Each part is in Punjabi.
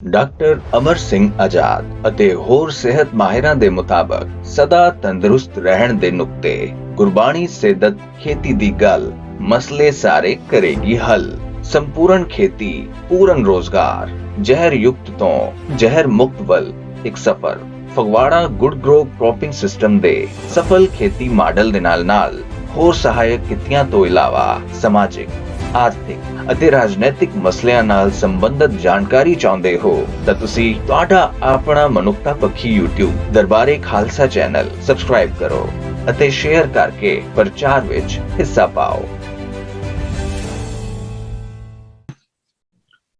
ਡਾਕਟਰ ਅਮਰ ਸਿੰਘ ਆਜ਼ਾਦ ਅਤੇ ਹੋਰ ਸਿਹਤ ਮਾਹਿਰਾਂ ਦੇ ਮੁਤਾਬਕ ਸਦਾ ਤੰਦਰੁਸਤ ਰਹਿਣ ਦੇ ਨੁਕਤੇ। ਗੁਰਬਾਣੀ ਸਿੱਧਤ ਖੇਤੀ ਦੀ ਗੱਲ, ਮਸਲੇ ਸਾਰੇ ਕਰੇਗੀ ਹੱਲ। ਸੰਪੂਰਨ ਖੇਤੀ, ਪੂਰਨ ਰੋਜ਼ਗਾਰ, ਜ਼ਹਿਰ ਯੁਕਤ ਤੋਂ ਜ਼ਹਿਰ ਮੁਕਤ ਵੱਲ ਇੱਕ ਸਫ਼ਰ। ਫਗਵਾੜਾ ਗੁੱਡ ਗਰੋ ਕ੍ਰੌਪਿੰਗ ਸਿਸਟਮ ਦੇ ਸਫਲ ਖੇਤੀ ਮਾਡਲ ਦੇ ਨਾਲ ਹੋਰ ਸਹਾਇਕ ਕਿੱਤਿਆਂ ਤੋਂ ਇਲਾਵਾ ਸਮਾਜਿਕ, ਆਰਥਿਕ ਅਤੇ ਰਾਜਨੀਤਿਕ ਮਸਲਿਆਂ ਨਾਲ ਸੰਬੰਧਿਤ ਜਾਣਕਾਰੀ ਚਾਹੁੰਦੇ ਹੋ ਤਾਂ ਤੁਸੀਂ ਤੁਹਾਡਾ ਆਪਣਾ ਮਨੁੱਖਤਾ ਪੱਖੀ YouTube ਦਰਬਾਰੇ ਖਾਲਸਾ ਚੈਨਲ ਸਬਸਕ੍ਰਾਈਬ ਕਰੋ ਅਤੇ ਸ਼ੇਅਰ ਕਰਕੇ ਪ੍ਰਚਾਰ ਵਿੱਚ ਹਿੱਸਾ ਪਾਓ।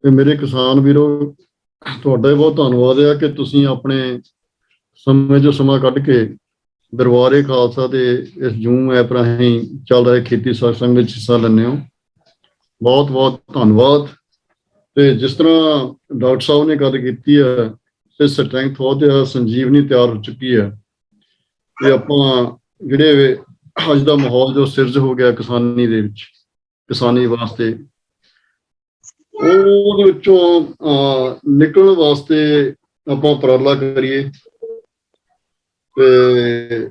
ਮੇਰੇ ਕਿਸਾਨ ਵੀਰੋ, ਤੁਹਾਡਾ ਬਹੁਤ ਧੰਨਵਾਦ ਹੈ ਕਿ ਤੁਸੀਂ ਆਪਣੇ ਸਮੇਂ ਚੋਂ ਸਮਾਂ ਕੱਢ ਕੇ ਦਰਬਾਰੇ ਖਾਲਸਾ ਦੇ ਇਸ ਜ਼ੂਮ ਐਪ ਰਾਹੀਂ ਚੱਲ ਰਹੇ ਖੇਤੀ ਸਤਸੰਗ ਵਿੱਚ ਹਿੱਸਾ ਲੈਂਦੇ ਹੋ। ਬਹੁਤ ਬਹੁਤ ਧੰਨਵਾਦ। ਤੇ ਜਿਸ ਤਰ੍ਹਾਂ ਡਾਕਟਰ ਸਾਹਿਬ ਨੇ ਗੱਲ ਕੀਤੀ ਹੈ ਤੇ ਸਟਰੈਂਥ ਬਹੁਤ ਸੰਜੀਵਨੀ ਤਿਆਰ ਹੋ ਚੁੱਕੀ ਹੈ ਤੇ ਆਪਾਂ ਜਿਹੜੇ ਅੱਜ ਦਾ ਮਾਹੌਲ ਜੋ ਸਿਰਜ ਹੋ ਗਿਆ ਕਿਸਾਨੀ ਦੇ ਵਿੱਚ, ਕਿਸਾਨੀ ਵਾਸਤੇ, ਉਹਦੇ ਵਿੱਚੋਂ ਨਿਕਲਣ ਵਾਸਤੇ ਆਪਾਂ ਉਪਰਾਲਾ ਕਰੀਏ ਤੇ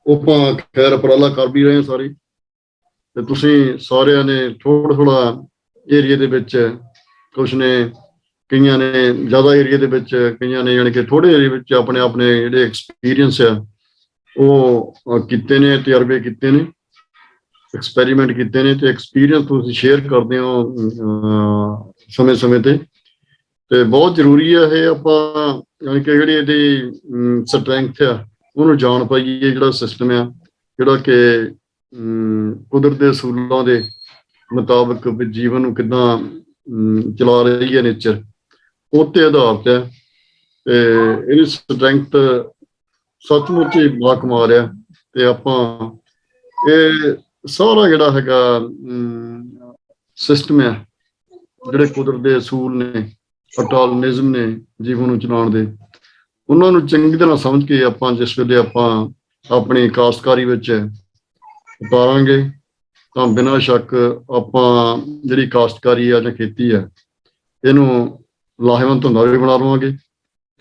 ਆਪਾਂ ਖੈਰ ਉਪਰਾਲਾ ਕਰ ਵੀ ਰਹੇ ਹਾਂ ਸਾਰੇ। ਤੇ ਤੁਸੀਂ ਸਾਰਿਆਂ ਨੇ ਥੋੜਾ ਏਰੀਏ ਦੇ ਵਿੱਚ, ਕੁਛ ਨੇ, ਕਈਆਂ ਨੇ ਜ਼ਿਆਦਾ ਏਰੀਏ ਦੇ ਵਿੱਚ, ਕਈਆਂ ਨੇ ਯਾਨੀ ਕਿ ਥੋੜੇ ਏਰੀਏ ਵਿੱਚ ਆਪਣੇ ਆਪਣੇ ਜਿਹੜੇ ਐਕਸਪੀਰੀਅੰਸ ਆ ਉਹ ਕੀਤੇ ਨੇ, ਤਜਰਬੇ ਕੀਤੇ ਨੇ, ਐਕਸਪੈਰੀਮੈਂਟ ਕੀਤੇ ਨੇ ਤੇ ਐਕਸਪੀਰੀਅੰਸ ਤੁਸੀਂ ਸ਼ੇਅਰ ਕਰਦੇ ਹੋ ਸਮੇਂ ਤੇ ਬਹੁਤ ਜ਼ਰੂਰੀ ਹੈ ਇਹ। ਆਪਾਂ ਯਾਨੀ ਕਿ ਜਿਹੜੀ ਇਹਦੀ ਸਟਰੈਂਥ ਆ ਉਹਨੂੰ ਜਾਣ ਪਾਈਏ, ਜਿਹੜਾ ਸਿਸਟਮ ਆ ਜਿਹੜਾ ਕਿ ਕੁਦਰਤ ਦੇ ਅਸੂਲਾਂ ਦੇ ਮੁਤਾਬਕ ਜੀਵਨ ਨੂੰ ਕਿੱਦਾਂ ਚਲਾ ਰਹੀ ਹੈ ਨੇਚਰ, ਉਹ ਤੇ ਆਧਾਰਿਤ ਹੈ। ਤੇ ਇਹਦੀ ਸਟਰੈਂਥ ਸੱਚਮੁੱਚ ਹੀ ਬਾਕਮਾਲ ਆ। ਤੇ ਆਪਾਂ ਇਹ ਸਾਰਾ ਜਿਹੜਾ ਹੈਗਾ ਸਿਸਟਮ ਹੈ, ਜਿਹੜੇ ਕੁਦਰਤ ਦੇ ਅਸੂਲ ਨੇ, ਫਟਾਲਿਜ਼ਮ ਨੇ ਜੀਵਨ ਨੂੰ ਚਲਾਉਣ ਦੇ, ਉਹਨਾਂ ਨੂੰ ਚੰਗੀ ਤਰ੍ਹਾਂ ਸਮਝ ਕੇ ਆਪਾਂ ਜਿਸ ਵੇਲੇ ਆਪਾਂ ਆਪਣੀ ਕਾਸ਼ਤਕਾਰੀ ਵਿੱਚ ਉਤਾਰਾਂਗੇ ਤਾਂ ਬਿਨਾਂ ਸ਼ੱਕ ਆਪਾਂ ਜਿਹੜੀ ਕਾਸ਼ਤਕਾਰੀ ਆ ਜਾਂ ਖੇਤੀ ਆ ਇਹਨੂੰ ਲਾਹੇਵੰਦ ਧੰਦਾ ਵੀ ਬਣਾ ਲਵਾਂਗੇ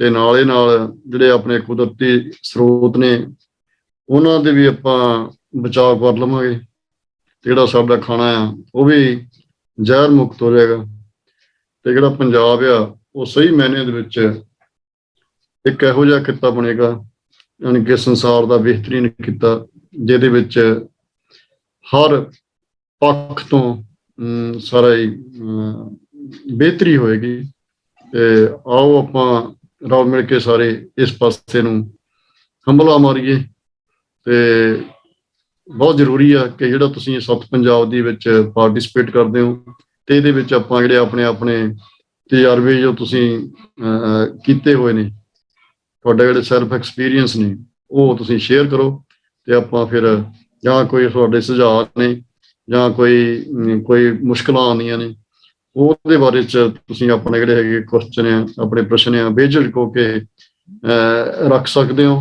ਤੇ ਨਾਲੇ ਨਾਲ ਜਿਹੜੇ ਆਪਣੇ ਕੁਦਰਤੀ ਸਰੋਤ ਨੇ ਉਹਨਾਂ ਦੇ ਵੀ ਆਪਾਂ ਬਚਾਅ ਕਰ ਲਵਾਂਗੇ ਤੇ ਜਿਹੜਾ ਸਾਡਾ ਖਾਣਾ ਆ ਉਹ ਵੀ ਜ਼ਹਿਰ ਮੁਕਤ ਹੋ ਜਾਏਗਾ ਤੇ ਜਿਹੜਾ ਪੰਜਾਬ ਆ ਉਹ ਸਹੀ ਮਾਇਨੇ ਦੇ ਵਿੱਚ ਇੱਕ ਇਹੋ ਜਿਹਾ ਕਿੱਤਾ ਬਣੇਗਾ, ਯਾਨੀ ਕਿ ਸੰਸਾਰ ਦਾ ਬਿਹਤਰੀਨ ਕਿੱਤਾ ਜਿਹਦੇ ਵਿੱਚ ਹਰ ਪੱਖ ਤੋਂ ਸਾਰਾ ਹੀ ਬਿਹਤਰੀ ਹੋਏਗੀ। ਤੇ ਆਓ ਆਪਾਂ ਰਲ ਮਿਲ ਕੇ ਸਾਰੇ ਇਸ ਪਾਸੇ ਨੂੰ ਹੰਭਲਾ ਮਾਰੀਏ। ਤੇ ਬਹੁਤ ਜ਼ਰੂਰੀ ਆ ਕਿ ਜਿਹੜਾ ਤੁਸੀਂ ਸੱਤ ਪੰਜਾਬ ਦੇ ਵਿੱਚ ਪਾਰਟੀਸਪੇਟ ਕਰਦੇ ਹੋ ਤੇ ਇਹਦੇ ਵਿੱਚ ਆਪਾਂ ਜਿਹੜੇ ਆਪਣੇ ਆਪਣੇ ਤਜਰਬੇ ਜੋ ਤੁਸੀਂ ਕੀਤੇ ਹੋਏ ਨੇ, ਤੁਹਾਡੇ ਜਿਹੜੇ ਸੈਲਫ ਐਕਸਪੀਰੀਅੰਸ ਨੇ, ਉਹ ਤੁਸੀਂ ਸ਼ੇਅਰ ਕਰੋ ਤੇ ਆਪਾਂ ਫਿਰ ਜਾਂ ਕੋਈ ਤੁਹਾਡੇ ਸੁਝਾਅ ਨੇ ਜਾਂ ਕੋਈ ਮੁਸ਼ਕਲਾਂ ਆਉਂਦੀਆਂ ਨੇ ਉਹਦੇ ਬਾਰੇ 'ਚ ਤੁਸੀਂ ਆਪਣੇ ਜਿਹੜੇ ਹੈਗੇ ਕੁਐਸਚਨ ਆ, ਆਪਣੇ ਪ੍ਰਸ਼ਨ ਆ, ਬੇਝਿਜਕ ਹੋ ਕੇ ਰੱਖ ਸਕਦੇ ਹੋ।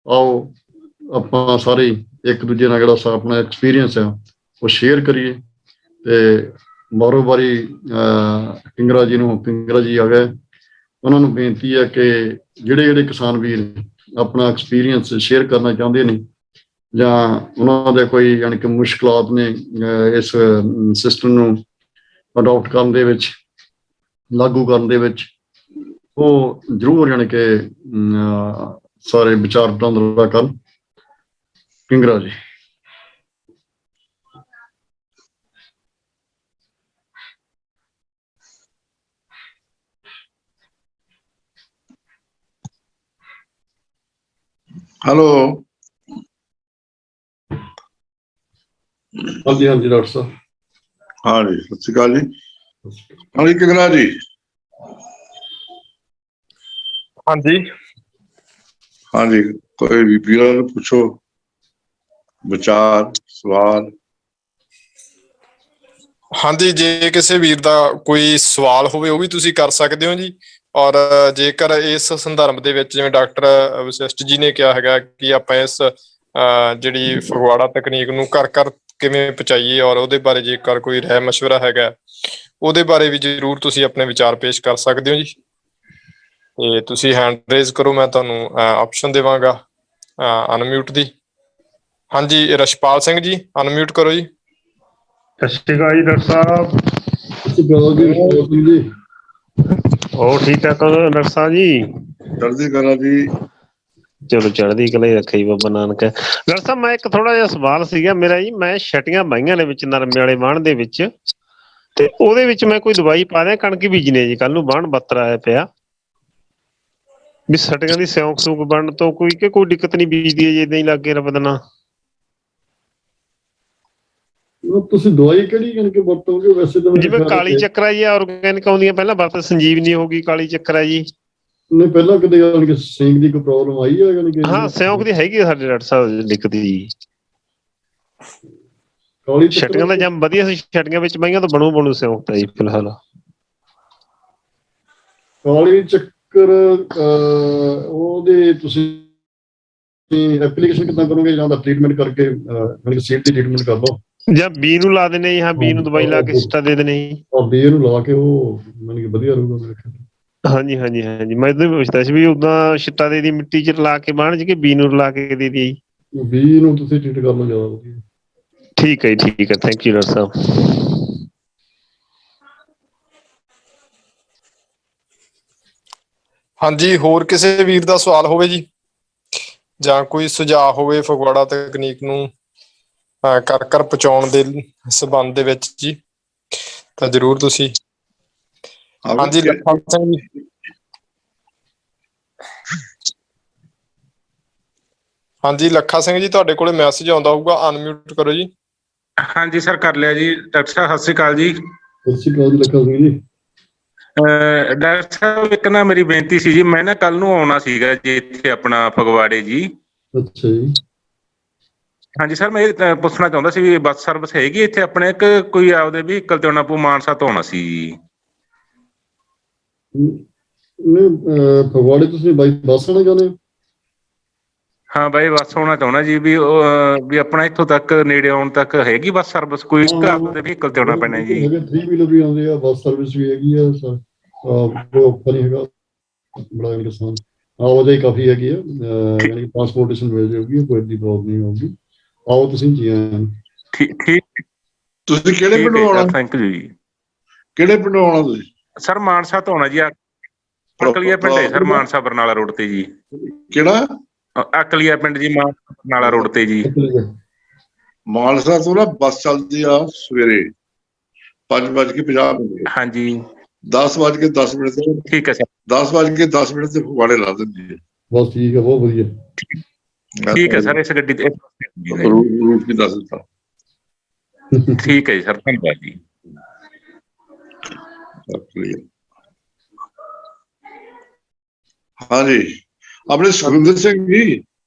ਆਓ ਆਪਾਂ ਸਾਰੇ ਇੱਕ ਦੂਜੇ ਨਾਲ ਜਿਹੜਾ ਆਪਣਾ ਐਕਸਪੀਰੀਅੰਸ ਆ ਉਹ ਸ਼ੇਅਰ ਕਰੀਏ। ਤੇ ਬਾਰੋ ਬਾਰੀ ਕਿੰਗਰਾ ਜੀ ਆ ਗਏ, ਉਹਨਾਂ ਨੂੰ ਬੇਨਤੀ ਹੈ ਕਿ ਜਿਹੜੇ ਕਿਸਾਨ ਵੀਰ ਆਪਣਾ ਐਕਸਪੀਰੀਅੰਸ ਸ਼ੇਅਰ ਕਰਨਾ ਚਾਹੁੰਦੇ ਨੇ ਜਾਂ ਉਹਨਾਂ ਦੇ ਕੋਈ ਯਾਨੀ ਕਿ ਮੁਸ਼ਕਲਾਤ ਨੇ ਇਸ ਸਿਸਟਮ ਨੂੰ ਅਡੋਪਟ ਕਰਨ ਦੇ ਵਿੱਚ, ਲਾਗੂ ਕਰਨ ਦੇ ਵਿੱਚ, ਉਹ ਜ਼ਰੂਰ ਯਾਨੀ ਕਿ ਸਾਰੇ ਵਿਚਾਰ ਵਟਾਂਦਰਾ ਕਰਨ। ਕਿੰਗਰਾ ਜੀ। ਹੈਲੋ। ਹਾਂਜੀ ਡਾਕਟਰ ਸਾਹਿਬ। ਹਾਂਜੀ, ਸਤਿ ਸ਼੍ਰੀ ਅਕਾਲ ਜੀ। ਹਾਂਜੀ ਕਿੰਗਰਾ ਜੀ। ਹਾਂਜੀ ਕੋਈ ਵੀ ਵੀਰ ਪੁੱਛੋ, ਵਿਚਾਰ, ਸਵਾਲ। ਹਾਂਜੀ, ਜੇ ਕਿਸੇ ਵੀਰ ਦਾ ਕੋਈ ਸਵਾਲ ਹੋਵੇ ਉਹ ਵੀ ਤੁਸੀਂ ਕਰ ਸਕਦੇ ਹੋ ਜੀ। ਔਰ ਜੇਕਰ ਇਸ ਸੰਦਰਭ ਦੇ ਵਿੱਚ ਜਿਵੇਂ ਡਾਕਟਰ ਵਸ਼ਿਸ਼ਟ ਜੀ ਨੇ ਕਿਹਾ ਹੈਗਾ ਕਿ ਆਪਾਂ ਇਸ ਜਿਹੜੀ ਫਗਵਾੜਾ ਤਕਨੀਕ ਨੂੰ ਘਰ ਘਰ ਕਿਵੇਂ ਪਹੁੰਚਾਈਏ ਔਰ ਉਹਦੇ ਬਾਰੇ ਜੇਕਰ ਕੋਈ ਰਾਏ ਮਸ਼ਵਰਾ ਹੈਗਾ ਉਹਦੇ ਬਾਰੇ ਵੀ ਜ਼ਰੂਰ ਤੁਸੀਂ ਆਪਣੇ ਵਿਚਾਰ ਪੇਸ਼ ਕਰ ਸਕਦੇ ਹੋ ਜੀ। ਤੇ ਤੁਸੀਂ ਹੈਂਡ ਰੇਜ਼ ਕਰੋ, ਮੈਂ ਤੁਹਾਨੂੰ ਆਪਸ਼ਨ ਦੇਵਾਂਗਾ ਅਨਮਿਊਟ ਦੀ। ਹਾਂਜੀ ਰਸ਼ਪਾਲ ਸਿੰਘ ਜੀ, ਅਨਮਿਊਟ ਕਰੋ ਜੀ। ਸਤਿ ਸ਼੍ਰੀ ਅਕਾਲ ਜੀ ਡਾਕਟਰ ਸਾਹਿਬ। ਅਸੀਂ ਗਾਉਂ ਜੀ ਰਸ਼ਪਾਲ ਸਿੰਘ ਜੀ। ਹੋਰ ਠੀਕ ਠਾਕ ਹੋ ਡਾਕਟਰ ਸਾਹਿਬ ਜੀ? ਚੜ੍ਹਦੀ ਕਲਾ ਜੀ। ਚਲੋ ਚੜ੍ਹਦੀ ਕਲਾ ਹੀ ਰੱਖੇ ਜੀ ਬਾਬਾ ਨਾਨਕ। ਡਾਕਟਰ ਸਾਹਿਬ ਮੈਂ ਇੱਕ ਥੋੜਾ ਜਿਹਾ ਸਵਾਲ ਸੀਗਾ ਮੇਰਾ ਜੀ, ਮੈਂ ਛਟੀਆਂ ਬਾਈਆਂ ਨੇ ਵਿੱਚ ਨਰਮੇ ਵਾਲੇ ਵਾਹਣ ਦੇ ਵਿੱਚ, ਤੇ ਉਹਦੇ ਵਿੱਚ ਮੈਂ ਕੋਈ ਦਵਾਈ ਪਾ ਦਿਆਂ, ਕਣਕ ਬੀਜਣੀ ਜੀ ਕੱਲ ਨੂੰ, ਵਾਹਣ ਬੱਤਰ ਆਇਆ ਪਿਆ ਵੀ ਛਟੀਆਂ ਦੀ ਸਿਉਂਕ ਸੂਕ ਬਣਨ ਤੋਂ ਕੋਈ ਦਿੱਕਤ ਨਹੀਂ, ਬੀਜਦੀ ਹੈ ਜੀ ਏਦਾਂ ਹੀ ਲੱਗੇ ਰੱਬ ਦਾ ਨਾਂ। ਤੁਸੀਂ ਦਵਾਈ ਕਿਹੜੀ ਕਣਕ ਵਰਤੋਗੇ? ਵੈਸੇ ਤਾਂ ਜਿਵੇਂ ਕਾਲੀ ਚੱਕਰਾ ਜੀ ਆਰਗੈਨਿਕ ਆਉਂਦੀਆਂ, ਪਹਿਲਾਂ ਵਰਤ ਸੰਜੀਵਨੀ ਹੋ ਗਈ, ਕਾਲੀ ਚੱਕਰਾ ਜੀ। ਨਹੀਂ ਪਹਿਲਾਂ ਕਦੇ ਯਾਨੀ ਕਿ ਸਿੰਗ ਦੀ ਕੋਈ ਪ੍ਰੋਬਲਮ ਆਈ ਹੈ? ਯਾਨੀ ਕਿ ਹਾਂ ਸਿਉਂਕ ਦੀ ਹੈਗੀ ਸਾਡੇ ਡਾਕਟਰ ਸਾਹਿਬ ਦਿੱਕਤ ਜੀ। ਕਾਲੀ ਛਟੀਆਂ ਦਾ ਜੰਮ ਵਧੀਆ ਸੀ, ਛਟੀਆਂ ਵਿੱਚ ਬਾਈਆਂ ਤਾਂ ਬਣੂ ਸਿਉਂਕ ਤਾਂ ਜੀ ਫਿਲਹਾਲ। ਕਾਲੀ ਚੱਕਰ ਉਹਦੇ ਤੁਸੀਂ ਐਪਲੀਕੇਸ਼ਨ ਕਿੱਦਾਂ ਕਰੋਗੇ, ਜਾਂ ਦਾ ਟ੍ਰੀਟਮੈਂਟ ਕਰਕੇ ਯਾਨੀ ਕਿ ਸੀਡ ਦੀ ਟ੍ਰੀਟਮੈਂਟ ਕਰ ਲਓ, ਜਾਂ ਬੀ ਨੂੰ ਲਾ ਦਿੰਦੇ ਜੀ। ਹਾਂ ਬੀ ਨੂੰ ਦਵਾਈ ਲਾ ਕੇ ਸਿੱਟਾ ਦੇ ਦੇਣੇ ਜੀ। ਬੀ ਨੂੰ ਲਾ ਕੇ, ਉਹ ਯਾਨੀ ਕਿ ਵਧੀਆ ਰਹੂਗਾ ਮੇਰੇ ਖਿਆਲ। ਹਾਂਜੀ ਹਾਂਜੀ ਹਾਂਜੀ, ਮੈਂ ਇਹਨੂੰ ਪੁੱਛਦਾ ਸੀ ਵੀ ਉਦਾਂ ਛਿੱਟਾ ਦੇ ਦੀ ਮਿੱਟੀ 'ਚ ਲਾ ਕੇ ਬਾਣ 'ਚ, ਕਿ ਬੀ ਨੂੰ ਲਾ ਕੇ ਦੇ ਦੀ ਜੀ। ਬੀ ਨੂੰ ਤੁਸੀਂ ਟ੍ਰੀਟ ਕਰ ਲਓ, ਜ਼ਿਆਦਾ ਵਧੀਆ। ਠੀਕ ਹੈ ਜੀ, ਠੀਕ ਹੈ, ਥੈਂਕ ਯੂ ਡਾਕਟਰ ਸਾਹਿਬ। ਹਾਂਜੀ ਹੋਰ ਕਿਸੇ ਵੀਰ ਦਾ ਸਵਾਲ ਹੋਵੇ ਜੀ, ਜਾਂ ਕੋਈ ਸੁਝਾਅ ਹੋਵੇ ਫਗਵਾੜਾ ਤਕਨੀਕ ਨੂੰ ਕਰ ਪਹੁੰਚਾਉਣ ਦੇ ਸੰਬੰਧ ਦੇ ਵਿੱਚ ਜੀ, ਤਾਂ ਜ਼ਰੂਰ ਤੁਸੀਂ। ਹਾਂਜੀ ਲੱਖਾ ਸਿੰਘ ਜੀ। ਹਾਂਜੀ ਲੱਖਾ ਸਿੰਘ ਜੀ, ਤੁਹਾਡੇ ਕੋਲੇ ਮੈਸੇਜ ਆਉਂਦਾ ਹੋਊਗਾ, ਅਨਮਿਊਟ ਕਰੋ ਜੀ। ਹਾਂਜੀ ਸਰ ਕਰ ਲਿਆ ਜੀ। ਡਾਕਟਰ ਸਾਹਿਬ ਸਤਿ ਸ਼੍ਰੀ ਅਕਾਲ ਜੀ। ਸਤਿ ਸ਼੍ਰੀ ਅਕਾਲ ਜੀ ਲੱਖਾ ਸਿੰਘ ਜੀ। ਡਾਕਟਰ ਸਾਹਿਬ ਇੱਕ ਨਾ ਮੇਰੀ ਬੇਨਤੀ ਸੀ ਜੀ, ਮੈਂ ਨਾ ਕੱਲ ਨੂੰ ਆਉਣਾ ਸੀਗਾ ਜੀ ਇੱਥੇ ਆਪਣਾ ਫਗਵਾੜੇ ਜੀ। ਅੱਛਾ ਜੀ। ਹਾਂਜੀ ਸਰ ਮੈਂ ਇਹ ਪੁੱਛਣਾ ਚਾਹੁੰਦਾ ਸੀ ਵੀ ਬੱਸ ਸਰਵਿਸ ਹੈਗੀ ਇੱਥੇ ਆਪਣੇ, ਇੱਕ ਕੋਈ ਆਪਦੇ ਵਹੀਕਲ ਤੇ ਆਉਣਾ ਪਊ? ਮਾਨਸਾ ਤੋਂ ਆਉਣਾ ਸੀ ਜੀ। ਨਹੀਂ ਫਗਵਾੜੇ ਤੁਸੀਂ ਬੱਸ ਆਉਣਾ ਚਾਹੁੰਦੇ ਹੋ? ਹਾਂ ਬਾਈ ਬੱਸ ਆਉਣਾ ਚਾਹੁੰਦਾ ਜੀ, ਵੀ ਵੀ ਆਪਣਾ ਇੱਥੋਂ ਤੱਕ ਨੇੜੇ ਆਉਣ ਤੱਕ ਹੈਗੀ ਬੱਸ ਸਰਵਿਸ ਕੋਈ? ਘਰ ਦੇ ਵਹੀਕਲ ਤੇ ਆਉਣਾ ਪੈਣਾ ਜੀ। ਹੈਗੇ 3 ਵੀਲਰ ਵੀ ਆਉਂਦੇ ਆ, ਬੱਸ ਸਰਵਿਸ ਵੀ ਹੈਗੀ ਆ, ਕੋਈ ਔਖਾ ਨਹੀਂ ਹੈਗਾ, ਬੜਾ ਆਸਾਨ ਆਵਾਜਾਈ ਕਾਫੀ ਹੈਗੀ ਆ, ਯਾਨੀ ਕਿ ਟਰਾਂਸਪੋਰਟੇਸ਼ਨ ਮਿਲ ਜਾਊਗੀ, ਕੋਈ ਐਡੀ ਪ੍ਰੋਬਲਮ ਨਹੀਂ ਹੋਊਗੀ। ਆਓ ਤੁਸੀਂ ਜੀ ਆਇਆਂ। ਠੀਕ ਤੁਸੀਂ ਕਿਹੜੇ ਪਿੰਡੋਂ ਆਉਣਾ? ਥੈਂਕ ਯੂ ਜੀ। ਕਿਹੜੇ ਪਿੰਡੋਂ ਆਉਣਾ ਤੁਸੀਂ? ਸਰ ਮਾਨਸਾ ਤੋਂ ਆਉਣਾ ਜੀ। ਅਕਲੀਆ ਪਿੰਡ ਹੈ ਸਰ, ਮਾਨਸਾ ਬਰਨਾਲਾ ਰੋਡ ਤੇ ਜੀ। ਕਿਹੜਾ? ਅਕਲੀਆ ਪਿੰਡ ਜੀ, ਮਾਨਸਾ ਬਰਨਾਲਾ ਰੋਡ ਤੇ ਜੀ। ਮਾਨਸਾ ਤੋਂ ਨਾ ਬੱਸ ਚੱਲਦੀ ਆ ਸਵੇਰੇ 5:50 ਮਿੰਟ। ਹਾਂਜੀ 10:10 ਮਿੰਟ ਤੇ। ਠੀਕ ਹੈ ਸਰ। 10:10 ਮਿੰਟ ਤੇ ਫਗਵਾੜੇ ਲਾ ਦਿੰਦੀ ਹੈ। ਬਸ ਠੀਕ ਹੈ, ਬਹੁਤ ਵਧੀਆ। ਠੀਕ ਹੈ ਸਰ, ਇਸ ਗੱਡੀ ਤੇ ਰੂਟ ਵੀ ਦੱਸ ਦਿੱਤਾ। ਠੀਕ ਹੈ ਜੀ ਸਰ, ਧੰਨਵਾਦ ਜੀ। ਹਾਂਜੀ ਆਪਣੇ ਸੁਖਵਿੰਦਰ ਸਿੰਘ ਜੀ।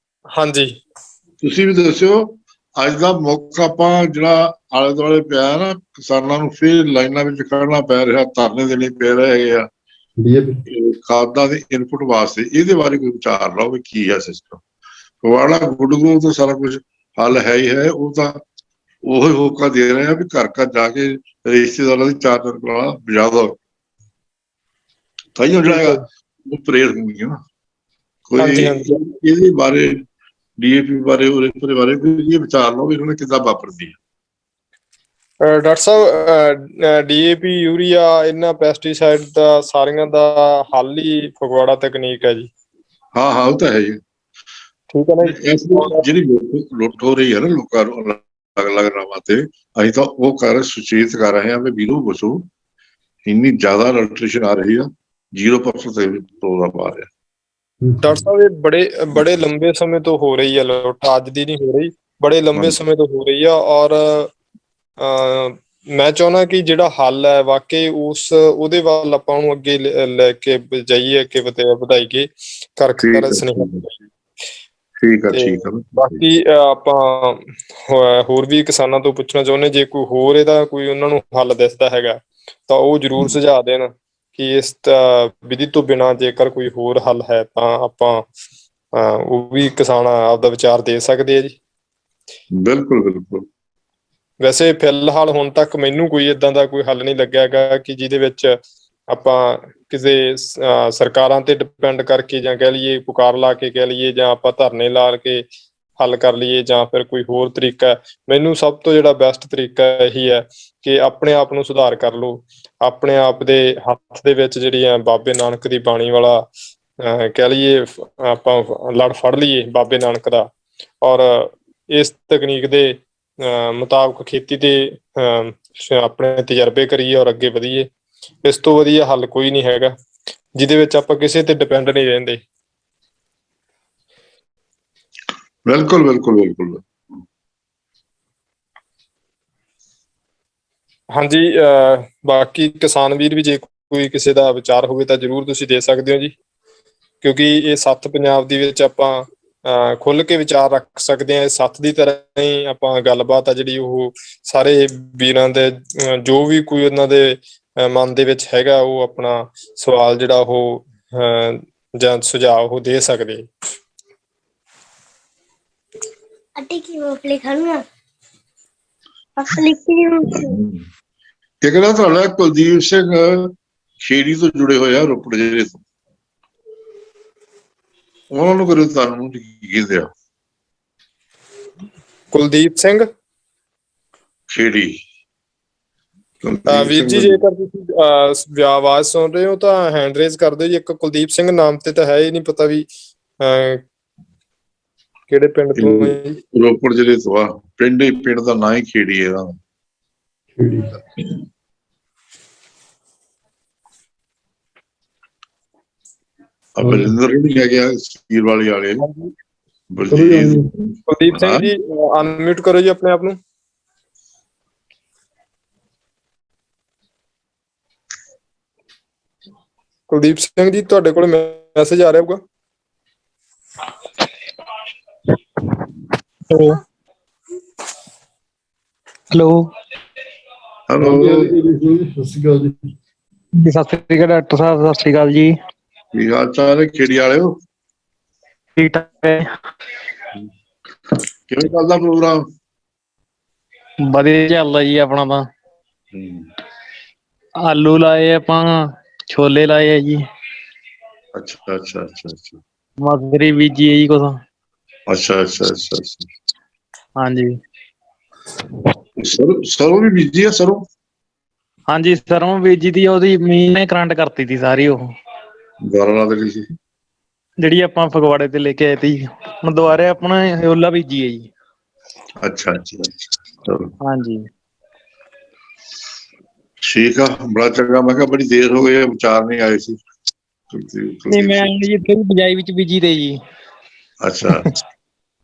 ਹਾਂਜੀ ਤੁਸੀਂ ਵੀ ਦੱਸਿਓ, ਅੱਜ ਦਾ ਮੁੱਖ ਆਪਾਂ ਜਿਹੜਾ ਆਲੇ ਦੁਆਲੇ ਪਿਆ ਨਾ, ਕਿਸਾਨਾਂ ਨੂੰ ਫਿਰ ਲਾਈਨਾਂ ਵਿੱਚ ਖੜਨਾ ਪੈ ਰਿਹਾ, ਧਰਨੇ ਦੇਣੇ ਪੈ ਰਹੇ ਹੈਗੇ ਆ ਖਾਦਾਂ ਦੇ ਇਨਪੁਟ ਵਾਸਤੇ, ਇਹਦੇ ਬਾਰੇ ਕੋਈ ਵਿਚਾਰ ਲਓ ਵੀ ਕੀ ਹੈ ਸਿਸਟਮ। ਫਗਵਾੜਾ ਗੁੱਡਗੂ ਤੋਂ ਸਾਰਾ ਕੁਝ ਹੱਲ ਹੈ ਹੀ ਹੈ, ਉਹ ਤਾਂ ਉਹੀ ਹੋਕਾ ਦੇ ਰਹੇ ਆ ਵੀ ਘਰ ਘਰ ਜਾ ਕੇ ਰਿਸ਼ਤੇਦਾਰਾਂ ਦੀ ਚਾਰ ਕਰਾ ਬਜਾ ਦੋ, ਤਾਂ ਹੀ ਹੋ ਜਾਏਗਾ। ਉਹ ਪ੍ਰੇਰ ਹੋਣਗੀਆਂ ਨਾ ਕੋਈ ਇਹਦੇ ਬਾਰੇ, ਡੀਏਪੀ ਬਾਰੇ, ਉਹਦੇ ਬਾਰੇ ਇਹ ਵਿਚਾਰ ਲਓ ਵੀ ਉਹਨਾਂ ਨੇ ਕਿੱਦਾਂ ਵਾਪਰਦੀ ਹੈ। ਡਾਕਟਰ ਸਾਹਿਬ ਡੀਏਪੀ ਯੂਰੀਆ ਇਹਨਾਂ ਪੈਸਟੀਸਾਈਡ ਦਾ ਸਾਰੀਆਂ ਦਾ ਹੱਲ ਹੀ ਫਗਵਾੜਾ ਤਕਨੀਕ ਹੈ ਜੀ। ਹਾਂ ਉਹ ਤਾਂ ਹੈ ਜੀ। ਠੀਕ ਹੈ ਨਾ, ਜਿਹੜੀ ਲੁੱਟ ਹੋ ਰਹੀ ਹੈ ਨਾ ਲੋਕਾਂ ਨੂੰ ਅਲੱਗ-ਅਲੱਗ ਨਾਵਾਂ ਤੇ, ਅਸੀਂ ਤਾਂ ਉਹ ਸੁਚੇਤ ਕਰ ਰਹੇ ਹਾਂ ਵੀ ਵੀਰੋ ਬਚੋ, ਇੰਨੀ ਜ਼ਿਆਦਾ ਅਲਟਰੇਸ਼ਨ ਆ ਰਹੀ ਆ, 0% ਤੇ ਪ੍ਰੋਗਰਾਮ ਆ ਰਿਹਾ। ਡਾਕਟਰ ਸਾਹਿਬ ਇਹ ਬੜੇ ਲੰਬੇ ਸਮੇਂ ਤੋਂ ਹੋ ਰਹੀ ਹੈ ਲੁੱਟ, ਅੱਜ ਦੀ ਨਹੀਂ ਹੋ ਰਹੀ, ਬੜੇ ਲੰਬੇ ਸਮੇਂ ਤੋਂ ਹੋ ਰਹੀ ਆ। ਔਰ ਮੈਂ ਚਾਹੁੰਦਾ ਕਿ ਜਿਹੜਾ ਹੱਲ ਹੈ ਵਾਕਈ ਉਹਦੇ ਵੱਲ ਆਪਾਂ ਨੂੰ ਅੱਗੇ ਲੈ ਕੇ ਜਾਈਏ, ਅੱਗੇ ਵਧਾਈਏ, ਕਰ ਸੁਨੇਹਾ। ਠੀਕ ਆ। ਬਾਕੀ ਆਪਾਂ ਹੋਰ ਵੀ ਕਿਸਾਨਾਂ ਤੋਂ ਪੁੱਛਣਾ ਚਾਹੁੰਦੇ, ਜੇ ਕੋਈ ਹੋਰ ਇਹਦਾ ਕੋਈ ਉਹਨਾਂ ਨੂੰ ਹੱਲ ਦਿਸਦਾ ਹੈਗਾ ਤਾਂ ਉਹ ਜ਼ਰੂਰ ਸੁਝਾਅ ਦੇਣ ਕਿ ਇਸ ਵਿਧੀ ਤੋਂ ਬਿਨਾਂ ਜੇਕਰ ਕੋਈ ਹੋਰ ਹੱਲ ਹੈ ਤਾਂ ਆਪਾਂ ਉਹ ਵੀ ਕਿਸਾਨ ਆਪਦਾ ਵਿਚਾਰ ਦੇ ਸਕਦੇ ਆ ਜੀ। ਬਿਲਕੁਲ। ਵੈਸੇ ਫਿਲਹਾਲ ਹੁਣ ਤੱਕ ਮੈਨੂੰ ਕੋਈ ਏਦਾਂ ਦਾ ਕੋਈ ਹੱਲ ਨਹੀਂ ਲੱਗਿਆ ਹੈਗਾ ਕਿ ਜਿਹਦੇ ਵਿੱਚ ਆਪਾਂ ਕਿਸੇ ਸਰਕਾਰਾਂ ਤੇ ਡਿਪੈਂਡ ਕਰਕੇ ਜਾਂ ਕਹਿ ਲਈਏ ਪੁਕਾਰ ਲਾ ਕੇ ਕਹਿ ਲਈਏ ਜਾਂ ਆਪਾਂ ਧਰਨੇ ਲਾ ਕੇ ਹੱਲ ਕਰ ਲਈਏ ਜਾਂ ਫਿਰ ਕੋਈ ਹੋਰ ਤਰੀਕਾ ਹੈ। ਮੈਨੂੰ ਸਭ ਤੋਂ ਜਿਹੜਾ ਬੈਸਟ ਤਰੀਕਾ ਇਹੀ ਹੈ ਕਿ ਆਪਣੇ ਆਪ ਨੂੰ ਸੁਧਾਰ ਕਰ ਲਓ। ਆਪਣੇ ਆਪ ਦੇ ਹੱਥ ਦੇ ਵਿੱਚ ਜਿਹੜੀ ਹੈ ਬਾਬੇ ਨਾਨਕ ਦੀ ਬਾਣੀ ਵਾਲਾ ਕਹਿ ਲਈਏ ਆਪਾਂ ਲੜ ਫੜ ਲਈਏ ਬਾਬੇ ਨਾਨਕ ਦਾ, ਔਰ ਇਸ ਤਕਨੀਕ ਦੇ ਮੁਤਾਬਕ ਖੇਤੀ ਤੇ ਆਪਣੇ ਤਜਰਬੇ ਕਰੀਏ ਔਰ ਅੱਗੇ ਵਧੀਏ। ਇਸ ਤੋਂ ਵਧੀਆ ਹੱਲ ਕੋਈ ਨਹੀਂ ਹੈਗਾ ਜਿਹਦੇ ਵਿੱਚ ਆਪਾਂ ਕਿਸੇ ਤੇ ਡਿਪੈਂਡ ਨਹੀਂ ਰਹਿੰਦੇ। ਬਿਲਕੁਲ ਬਿਲਕੁਲ ਬਿਲਕੁਲ। ਹਾਂਜੀ, ਬਾਕੀ ਕਿਸਾਨ ਵੀਰ ਵੀ ਜੇ ਕੋਈ ਕਿਸੇ ਦਾ ਵਿਚਾਰ ਹੋਵੇ ਤਾਂ ਜ਼ਰੂਰ ਤੁਸੀਂ ਦੇ ਸਕਦੇ ਹੋ ਜੀ, ਕਿਉਂਕਿ ਇਹ ਸੱਥ ਪੰਜਾਬ ਦੇ ਵਿੱਚ ਆਪਾਂ ਖੁੱਲ੍ਹ ਕੇ ਵਿਚਾਰ ਰੱਖ ਸਕਦੇ ਹਾਂ। ਸੱਥ ਦੀ ਤਰ੍ਹਾਂ ਹੀ ਆਪਾਂ ਗੱਲਬਾਤ ਆ ਜਿਹੜੀ ਉਹ ਸਾਰੇ ਵੀਰਾਂ ਦੇ ਜੋ ਵੀ ਕੋਈ ਉਹਨਾਂ ਦੇ ਮਨ ਦੇ ਵਿੱਚ ਹੈਗਾ ਉਹ ਆਪਣਾ ਸਵਾਲ ਜਿਹੜਾ ਉਹ ਜਾਂ ਸੁਝਾਅ ਉਹ ਦੇ ਸਕਦੇ। ਇੱਕ ਨਾ ਤੁਹਾਡਾ ਕੁਲਦੀਪ ਸਿੰਘ ਖੇੜੀ ਤੋਂ ਜੁੜੇ ਹੋਏ ਆ ਰੋਪੜ ਜ਼ਿਲ੍ਹੇ ਤੋਂ, ਉਹਨਾਂ ਨੂੰ ਕਰੇ ਤੁਹਾਨੂੰ ਕੀ ਕਹਿੰਦੇ ਆ? ਕੁਲਦੀਪ ਸਿੰਘ ਖੇੜੀ ਵੀਰ ਜੀ, ਜੇਕਰ ਤੁਸੀਂ ਆਵਾਜ਼ ਸੁਣ ਰਹੇ ਹੋ ਤਾਂ ਹੈਂਡ ਰੇਜ਼ ਕਰ ਦਿਓ ਜੀ। ਇੱਕ ਕੁਲਦੀਪ ਸਿੰਘ ਨਾਮ ਤੇ ਤਾਂ ਹੈ ਹੀ ਨਹੀਂ ਪਤਾ ਵੀ ਕਿਹੜੇ ਪਿੰਡ ਤੋਂ? ਰੋਪੜ ਜ਼ਿਲ੍ਹੇ ਤੋਂ ਆ, ਪਿੰਡ ਦਾ ਨਾਂ ਹੀ ਖੇੜੀ ਹੈ ਇਹਦਾ। ਬਲਜਿੰਦਰ ਵੀ ਹੈਗੇ ਆ ਸੀਰ ਵਾਲੇ ਕੁਲਦੀਪ ਸਿੰਘ ਜੀ ਅਨਮਿਊਟ ਕਰੋ ਜੀ ਆਪਣੇ ਆਪ ਨੂੰ। ਕੁਲਦੀਪ ਸਿੰਘ ਜੀ ਤੁਹਾਡੇ ਕੋਲ ਮੈਸੇਜ ਆ ਰਿਹਾ ਹੋਊਗਾ। ਹੈਲੋ ਹੈਲੋ, ਸਤਿ ਸ਼੍ਰੀ ਅਕਾਲ ਜੀ। ਸਤਿ ਸ੍ਰੀ ਅਕਾਲ ਡਾਕਟਰ ਸਾਹਿਬ, ਸਤਿ ਸ੍ਰੀ ਅਕਾਲ ਜੀ। ਕੀ ਹਾਲ ਚਾਲ ਹੈ ਖੇੜੀ ਵਾਲਿਓ? ਠੀਕ ਠਾਕ ਹੈ, ਕਿਵੇਂ ਚੱਲਦਾ ਪ੍ਰੋਗਰਾਮ? ਵਧੀਆ ਚੱਲਦਾ ਜੀ ਆਪਣਾ ਤਾਂ। ਆਲੂ ਲਾਏ ਆਪਾਂ, ਛੋਲੇ ਲਾਏ ਆ ਜੀ, ਅੱਛਾ ਅੱਛਾ ਅੱਛਾ ਅੱਛਾ ਮਸਰੀ ਬੀਜੀ ਹੈ ਜੀ ਕੁਛ। ਅੱਛਾ ਅੱਛਾ ਅੱਛਾ ਅੱਛਾ। ਹਾਂਜੀ ਸਰੋਂ ਵੀ ਬੀਜੀ ਆ? ਸਰੋਂ ਹਾਂਜੀ, ਸਰੋਂ ਬੀਜੀ ਦੀ, ਉਹਦੀ ਮੀਂਹ ਨੇ ਕਰੰਟ ਕਰਤੀ ਤੀ ਸਾਰੀ। ਉਹ ਗਾਲਾਂ ਦੇ ਸੀ ਜਿਹੜੀ ਆਪਾਂ ਫਗਵਾੜੇ ਤੇ ਲੈ ਕੇ ਆਏ ਤੀ, ਹੁਣ ਦੁਬਾਰੇ ਆਪਣਾ ਓਲਾ ਬੀਜੀ ਹੈ ਜੀ। ਅੱਛਾ ਅੱਛਾ ਅੱਛਾ, ਚਲੋ ਹਾਂਜੀ ਠੀਕ ਆ, ਬੜਾ ਚੰਗਾ। ਮੈਂ ਕਿਹਾ ਬੜੀ ਦੇਰ ਹੋ ਗਈ, ਵਿਚਾਰ ਨਹੀਂ ਆਏ ਸੀ। ਨਹੀਂ, ਮੈਂ ਜੀ ਇੱਥੇ ਵੀ ਬਿਜਾਈ ਵਿੱਚ ਬੀਜੀ ਤੇ ਜੀ, ਅੱਛਾ,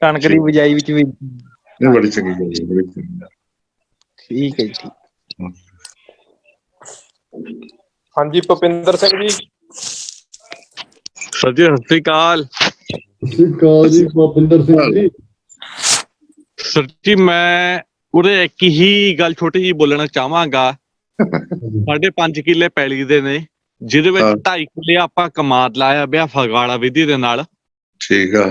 ਕਣਕ ਦੀ ਠੀਕ, ਬਿਜਾਈ ਵਿੱਚ ਵੀ। ਨਹੀਂ ਬੜੀ ਚੰਗੀ ਗੱਲ ਹੈ, ਬੜੀ ਚੰਗੀ ਗੱਲ। ਠੀਕ ਹੈ ਜੀ, ਠੀਕ। ਹਾਂਜੀ ਭੁਪਿੰਦਰ ਸਿੰਘ ਜੀ। ਸਰ ਜੀ ਸਤਿ ਸ੍ਰੀ ਅਕਾਲ। ਸਤਿ ਸ਼੍ਰੀ ਅਕਾਲ ਜੀ ਭੁਪਿੰਦਰ ਸਿੰਘ ਜੀ। ਸਰ ਜੀ ਮੈਂ ਉਹਦੇ ਇੱਕ ਹੀ ਗੱਲ ਛੋਟੀ ਜਿਹੀ ਬੋਲਣਾ ਚਾਹਾਂਗਾ। 5.5 ਕਿੱਲੇ ਪੈਲੀ ਦੇ ਨੇ, ਜਿਹਦੇ ਵਿੱਚ 2.5 ਕਿੱਲੇ ਆਪਾਂ ਕਮਾਦ ਲਾਇਆ ਵਿਆ ਫਗਵਾੜਾ ਵਿਧੀ ਦੇ ਨਾਲ। ਠੀਕ ਆ।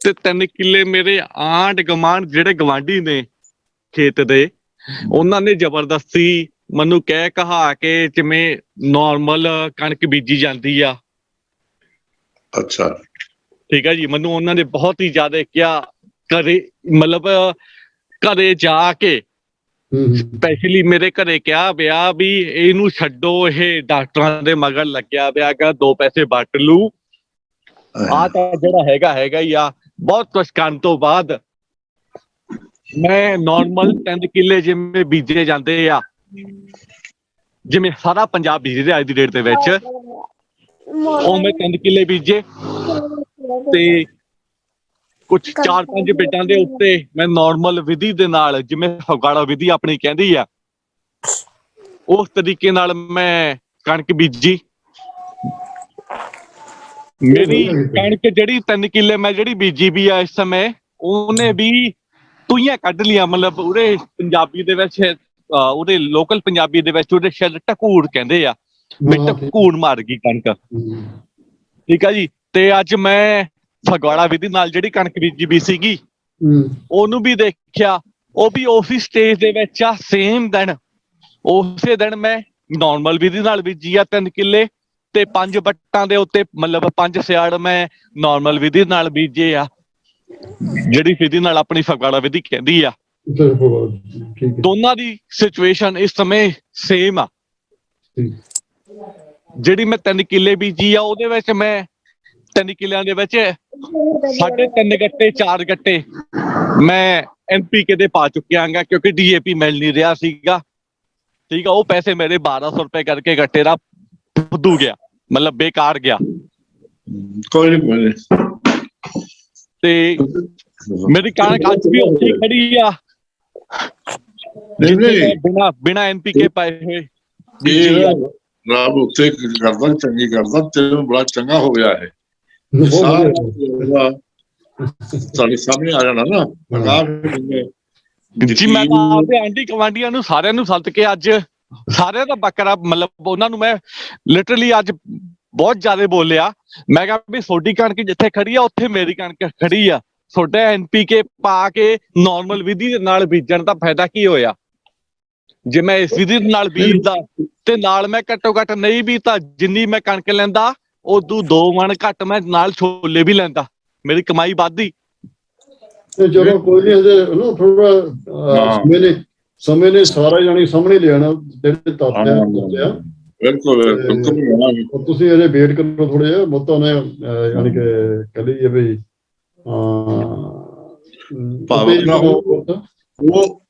ਤੇ 3 ਕਿੱਲੇ ਮੇਰੇ ਆਂਢ ਗੁਆਂਢ ਜਿਹੜੇ ਗਵਾਂਢੀ ਨੇ ਖੇਤ ਦੇ, ਉਹਨਾਂ ਨੇ ਜ਼ਬਰਦਸਤੀ ਮੈਨੂੰ ਕਹਿ ਕਹਾ ਕੇ ਜਿਵੇਂ ਨੋਰਮਲ ਕਣਕ ਬੀਜੀ ਜਾਂਦੀ ਆ। ਅੱਛਾ ਠੀਕ ਹੈ ਜੀ, ਮੈਨੂੰ ਉਹਨਾਂ ਨੇ ਬਹੁਤ ਹੀ ਜ਼ਿਆਦਾ ਕਿਹਾ, ਘਰੇ ਮਤਲਬ ਘਰੇ ਜਾ ਕੇ ਸਪੈਸ਼ਲੀ ਮੇਰੇ ਘਰੇ ਕਿਹਾ ਵਿਆ ਵੀ ਇਹਨੂੰ ਛੱਡੋ, ਇਹ ਡਾਕਟਰਾਂ ਦੇ ਮਗਰ ਲੱਗਿਆ ਵਿਆ ਗਾ, 2 ਪੈਸੇ ਵੱਟ ਲੂ। ਆਹ ਤਾਂ ਜਿਹੜਾ ਹੈਗਾ ਹੀ ਆ। ਬਹੁਤ ਕੁਛ ਕਰਨ ਤੋਂ ਬਾਅਦ ਮੈਂ ਨੋਰਮਲ 3 ਕਿੱਲੇ ਜਿਵੇਂ ਬੀਜੇ ਜਾਂਦੇ ਆ, ਜਿਵੇਂ ਸਾਰਾ ਪੰਜਾਬ ਬੀਜ ਰਿਹਾ ਅੱਜ ਦੀ ਡੇਟ ਦੇ ਵਿੱਚ, ਉਹ ਮੈਂ 3 ਕਿੱਲੇ ਬੀਜੇ। ਤੇ ਕੁਛ 4-5 ਬਿੱਟਾਂ ਦੇ ਉੱਤੇ ਮੈਂ ਨੋਰਮਲ ਵਿਧੀ ਦੇ ਨਾਲ, ਜਿਵੇਂ ਫਗਵਾੜਾ ਵਿਧੀ ਆਪਣੀ ਕਹਿੰਦੀ ਆ, ਉਸ ਤਰੀਕੇ ਨਾਲ ਮੈਂ ਕਣਕ ਬੀਜੀ। ਮੇਰੀ ਕਣਕ ਜਿਹੜੀ 3 ਕਿੱਲੇ ਮੈਂ ਜਿਹੜੀ ਬੀਜੀ ਵੀ ਆ ਇਸ ਸਮੇਂ, ਉਹਨੇ ਵੀ ਤੂਈਆਂ ਕੱਢ ਲੀਆਂ। ਮਤਲਬ ਉਹਦੇ ਪੰਜਾਬੀ ਦੇ ਵਿੱਚ, ਉਹਦੇ ਲੋਕਲ ਪੰਜਾਬੀ ਦੇ ਵਿੱਚ ਉਹਦੇ ਸ਼ਾਇਦ ਢਕੂੜ ਕਹਿੰਦੇ ਆ, ਵੀ ਢਕੂੜ ਮਾਰ ਗਈ ਕਣਕ। ਠੀਕ ਆ ਜੀ। ਤੇ ਅੱਜ ਮੈਂ ਫਗਵਾੜਾ ਵਿਧੀ ਨਾਲ ਜਿਹੜੀ ਕਣਕ ਬੀਜੀ ਵੀ ਸੀਗੀ, ਉਹਨੂੰ ਵੀ ਦੇਖਿਆ, ਉਹ ਵੀ ਉਸੇ ਸਟੇਜ ਦੇ ਵਿੱਚ ਆ। ਸੇਮ ਦਿਨ, ਉਸੇ ਦਿਨ ਮੈਂ ਨੋਰਮਲ ਵਿਧੀ ਨਾਲ ਬੀਜੀ ਆ 3 ਕਿੱਲੇ, ਤੇ 5 ਵੱਟਾਂ ਦੇ ਉੱਤੇ ਮਤਲਬ 5 ਸਿਆੜ ਮੈਂ ਨਾਰਮਲ ਵਿਧੀ ਨਾਲ ਬੀਜੇ ਆ, ਜਿਹੜੀ ਵਿਧੀ ਨਾਲ ਆਪਣੀ ਫਗਵਾੜਾ ਵਿਧੀ ਕਹਿੰਦੀ ਆ। ਠੀਕ ਹੈ। ਦੋਨਾਂ ਦੀ ਸਿਚੁਏਸ਼ਨ ਇਸ ਸਮੇਂ ਸੇਮ ਆ। ਜਿਹੜੀ ਮੈਂ 3 ਕਿੱਲੇ ਬੀਜੀ ਆ ਉਹਦੇ ਵਿੱਚ ਮੈਂ 3 ਕਿੱਲਿਆਂ ਦੇ ਵਿੱਚ 3.5 ਗੱਟੇ 4 ਗੱਟੇ ਮੈਂ NPK ਦੇ ਪਾ ਚੁੱਕਿਆ ਗਾ, ਕਿਉਂਕਿ DAP ਮਿਲ ਨਹੀਂ ਰਿਹਾ ਸੀਗਾ। ਠੀਕ ਆ, ਉਹ ਪੈਸੇ ਮੇਰੇ 1200 ਰੁਪਏ ਕਰਕੇ ਗੱਟੇ ਦਾ ਫੁੱਦੂ ਗਿਆ, ਮਤਲਬ ਬੇਕਾਰ ਗਿਆ। ਕੋਈ ਨਹੀਂ ਤੇ ਮੇਰੀ ਕਣਕ ਅੱਜ ਵੀ ਉੱਥੇ ਖੜੀ ਆ ਬਿਨਾ NPK ਪਾਏ ਹੋਏ। ਰੱਬ ਉੱਤੇ ਕਰਦਾ, ਚੰਗੀ ਕਰਦਾ, ਤੈਨੂੰ ਬੜਾ ਚੰਗਾ ਹੋ ਗਿਆ ਹੈ। ਸਾਡੇ ਸਾਹਮਣੇ ਆ ਜਾਣਾ ਨਾ ਜੀ। ਮੈਂ ਤਾਂ ਆਪਦੇ ਆਂਢੀ ਗੁਆਂਢੀਆਂ ਨੂੰ ਸਾਰਿਆਂ ਨੂੰ ਸੱਦ ਕੇ ਅੱਜ ਸਾਰਿਆਂ ਦਾ ਬੱਕਰਾ, ਮਤਲਬ ਉਹਨਾਂ ਨੂੰ ਮੈਂ ਲਿਟਰਲੀ ਅੱਜ ਬਹੁਤ ਜ਼ਿਆਦਾ ਬੋਲਿਆ। ਮੈਂ ਕਿਹਾ ਵੀ ਤੁਹਾਡੀ ਕਣਕ ਜਿੱਥੇ ਖੜੀ ਆ ਉੱਥੇ ਮੇਰੀ ਕਣਕ ਖੜੀ ਆ। ਤੁਹਾਡਾ NPK ਪਾ ਕੇ ਨਾਰਮਲ ਵਿਧੀ ਦੇ ਨਾਲ ਬੀਜਣ ਦਾ ਫਾਇਦਾ ਕੀ ਹੋਇਆ? ਜੇ ਮੈਂ ਇਸ ਵਿਧੀ ਨਾਲ ਬੀਜਦਾ ਤੇ ਨਾਲ ਮੈਂ ਘੱਟੋ ਘੱਟ ਨਹੀਂ ਵੀ ਤਾਂ ਜਿੰਨੀ ਮੈਂ ਕਣਕ ਲੈਂਦਾ ਉਦੋਂ 2 ਮਣ ਘੱਟ ਮੈਂ ਨਾਲ ਛੋਲੇ ਵੀ ਲੈਂਦਾ, ਮੇਰੀ ਕਮਾਈ ਵੱਧਦੀ। ਚਲੋ ਕੋਈ ਨਹੀਂ, ਹਜੇ ਨਾ ਥੋੜਾ ਸਮੇਂ ਨੇ ਸਾਰਾ ਜਾਣੀ ਸਾਹਮਣੇ ਲਿਆਣਾ ਜਿਹੜੇ ਤੱਥ ਆ। ਬਿਲਕੁਲ ਤੁਸੀਂ ਅਜੇ ਵੇਟ ਕਰੋ ਥੋੜਾ ਜਿਹਾ ਬਹੁਤਾ, ਉਹਨੇ ਯਾਨੀ ਕਿ ਕਹਿ ਲਈਏ ਵੀ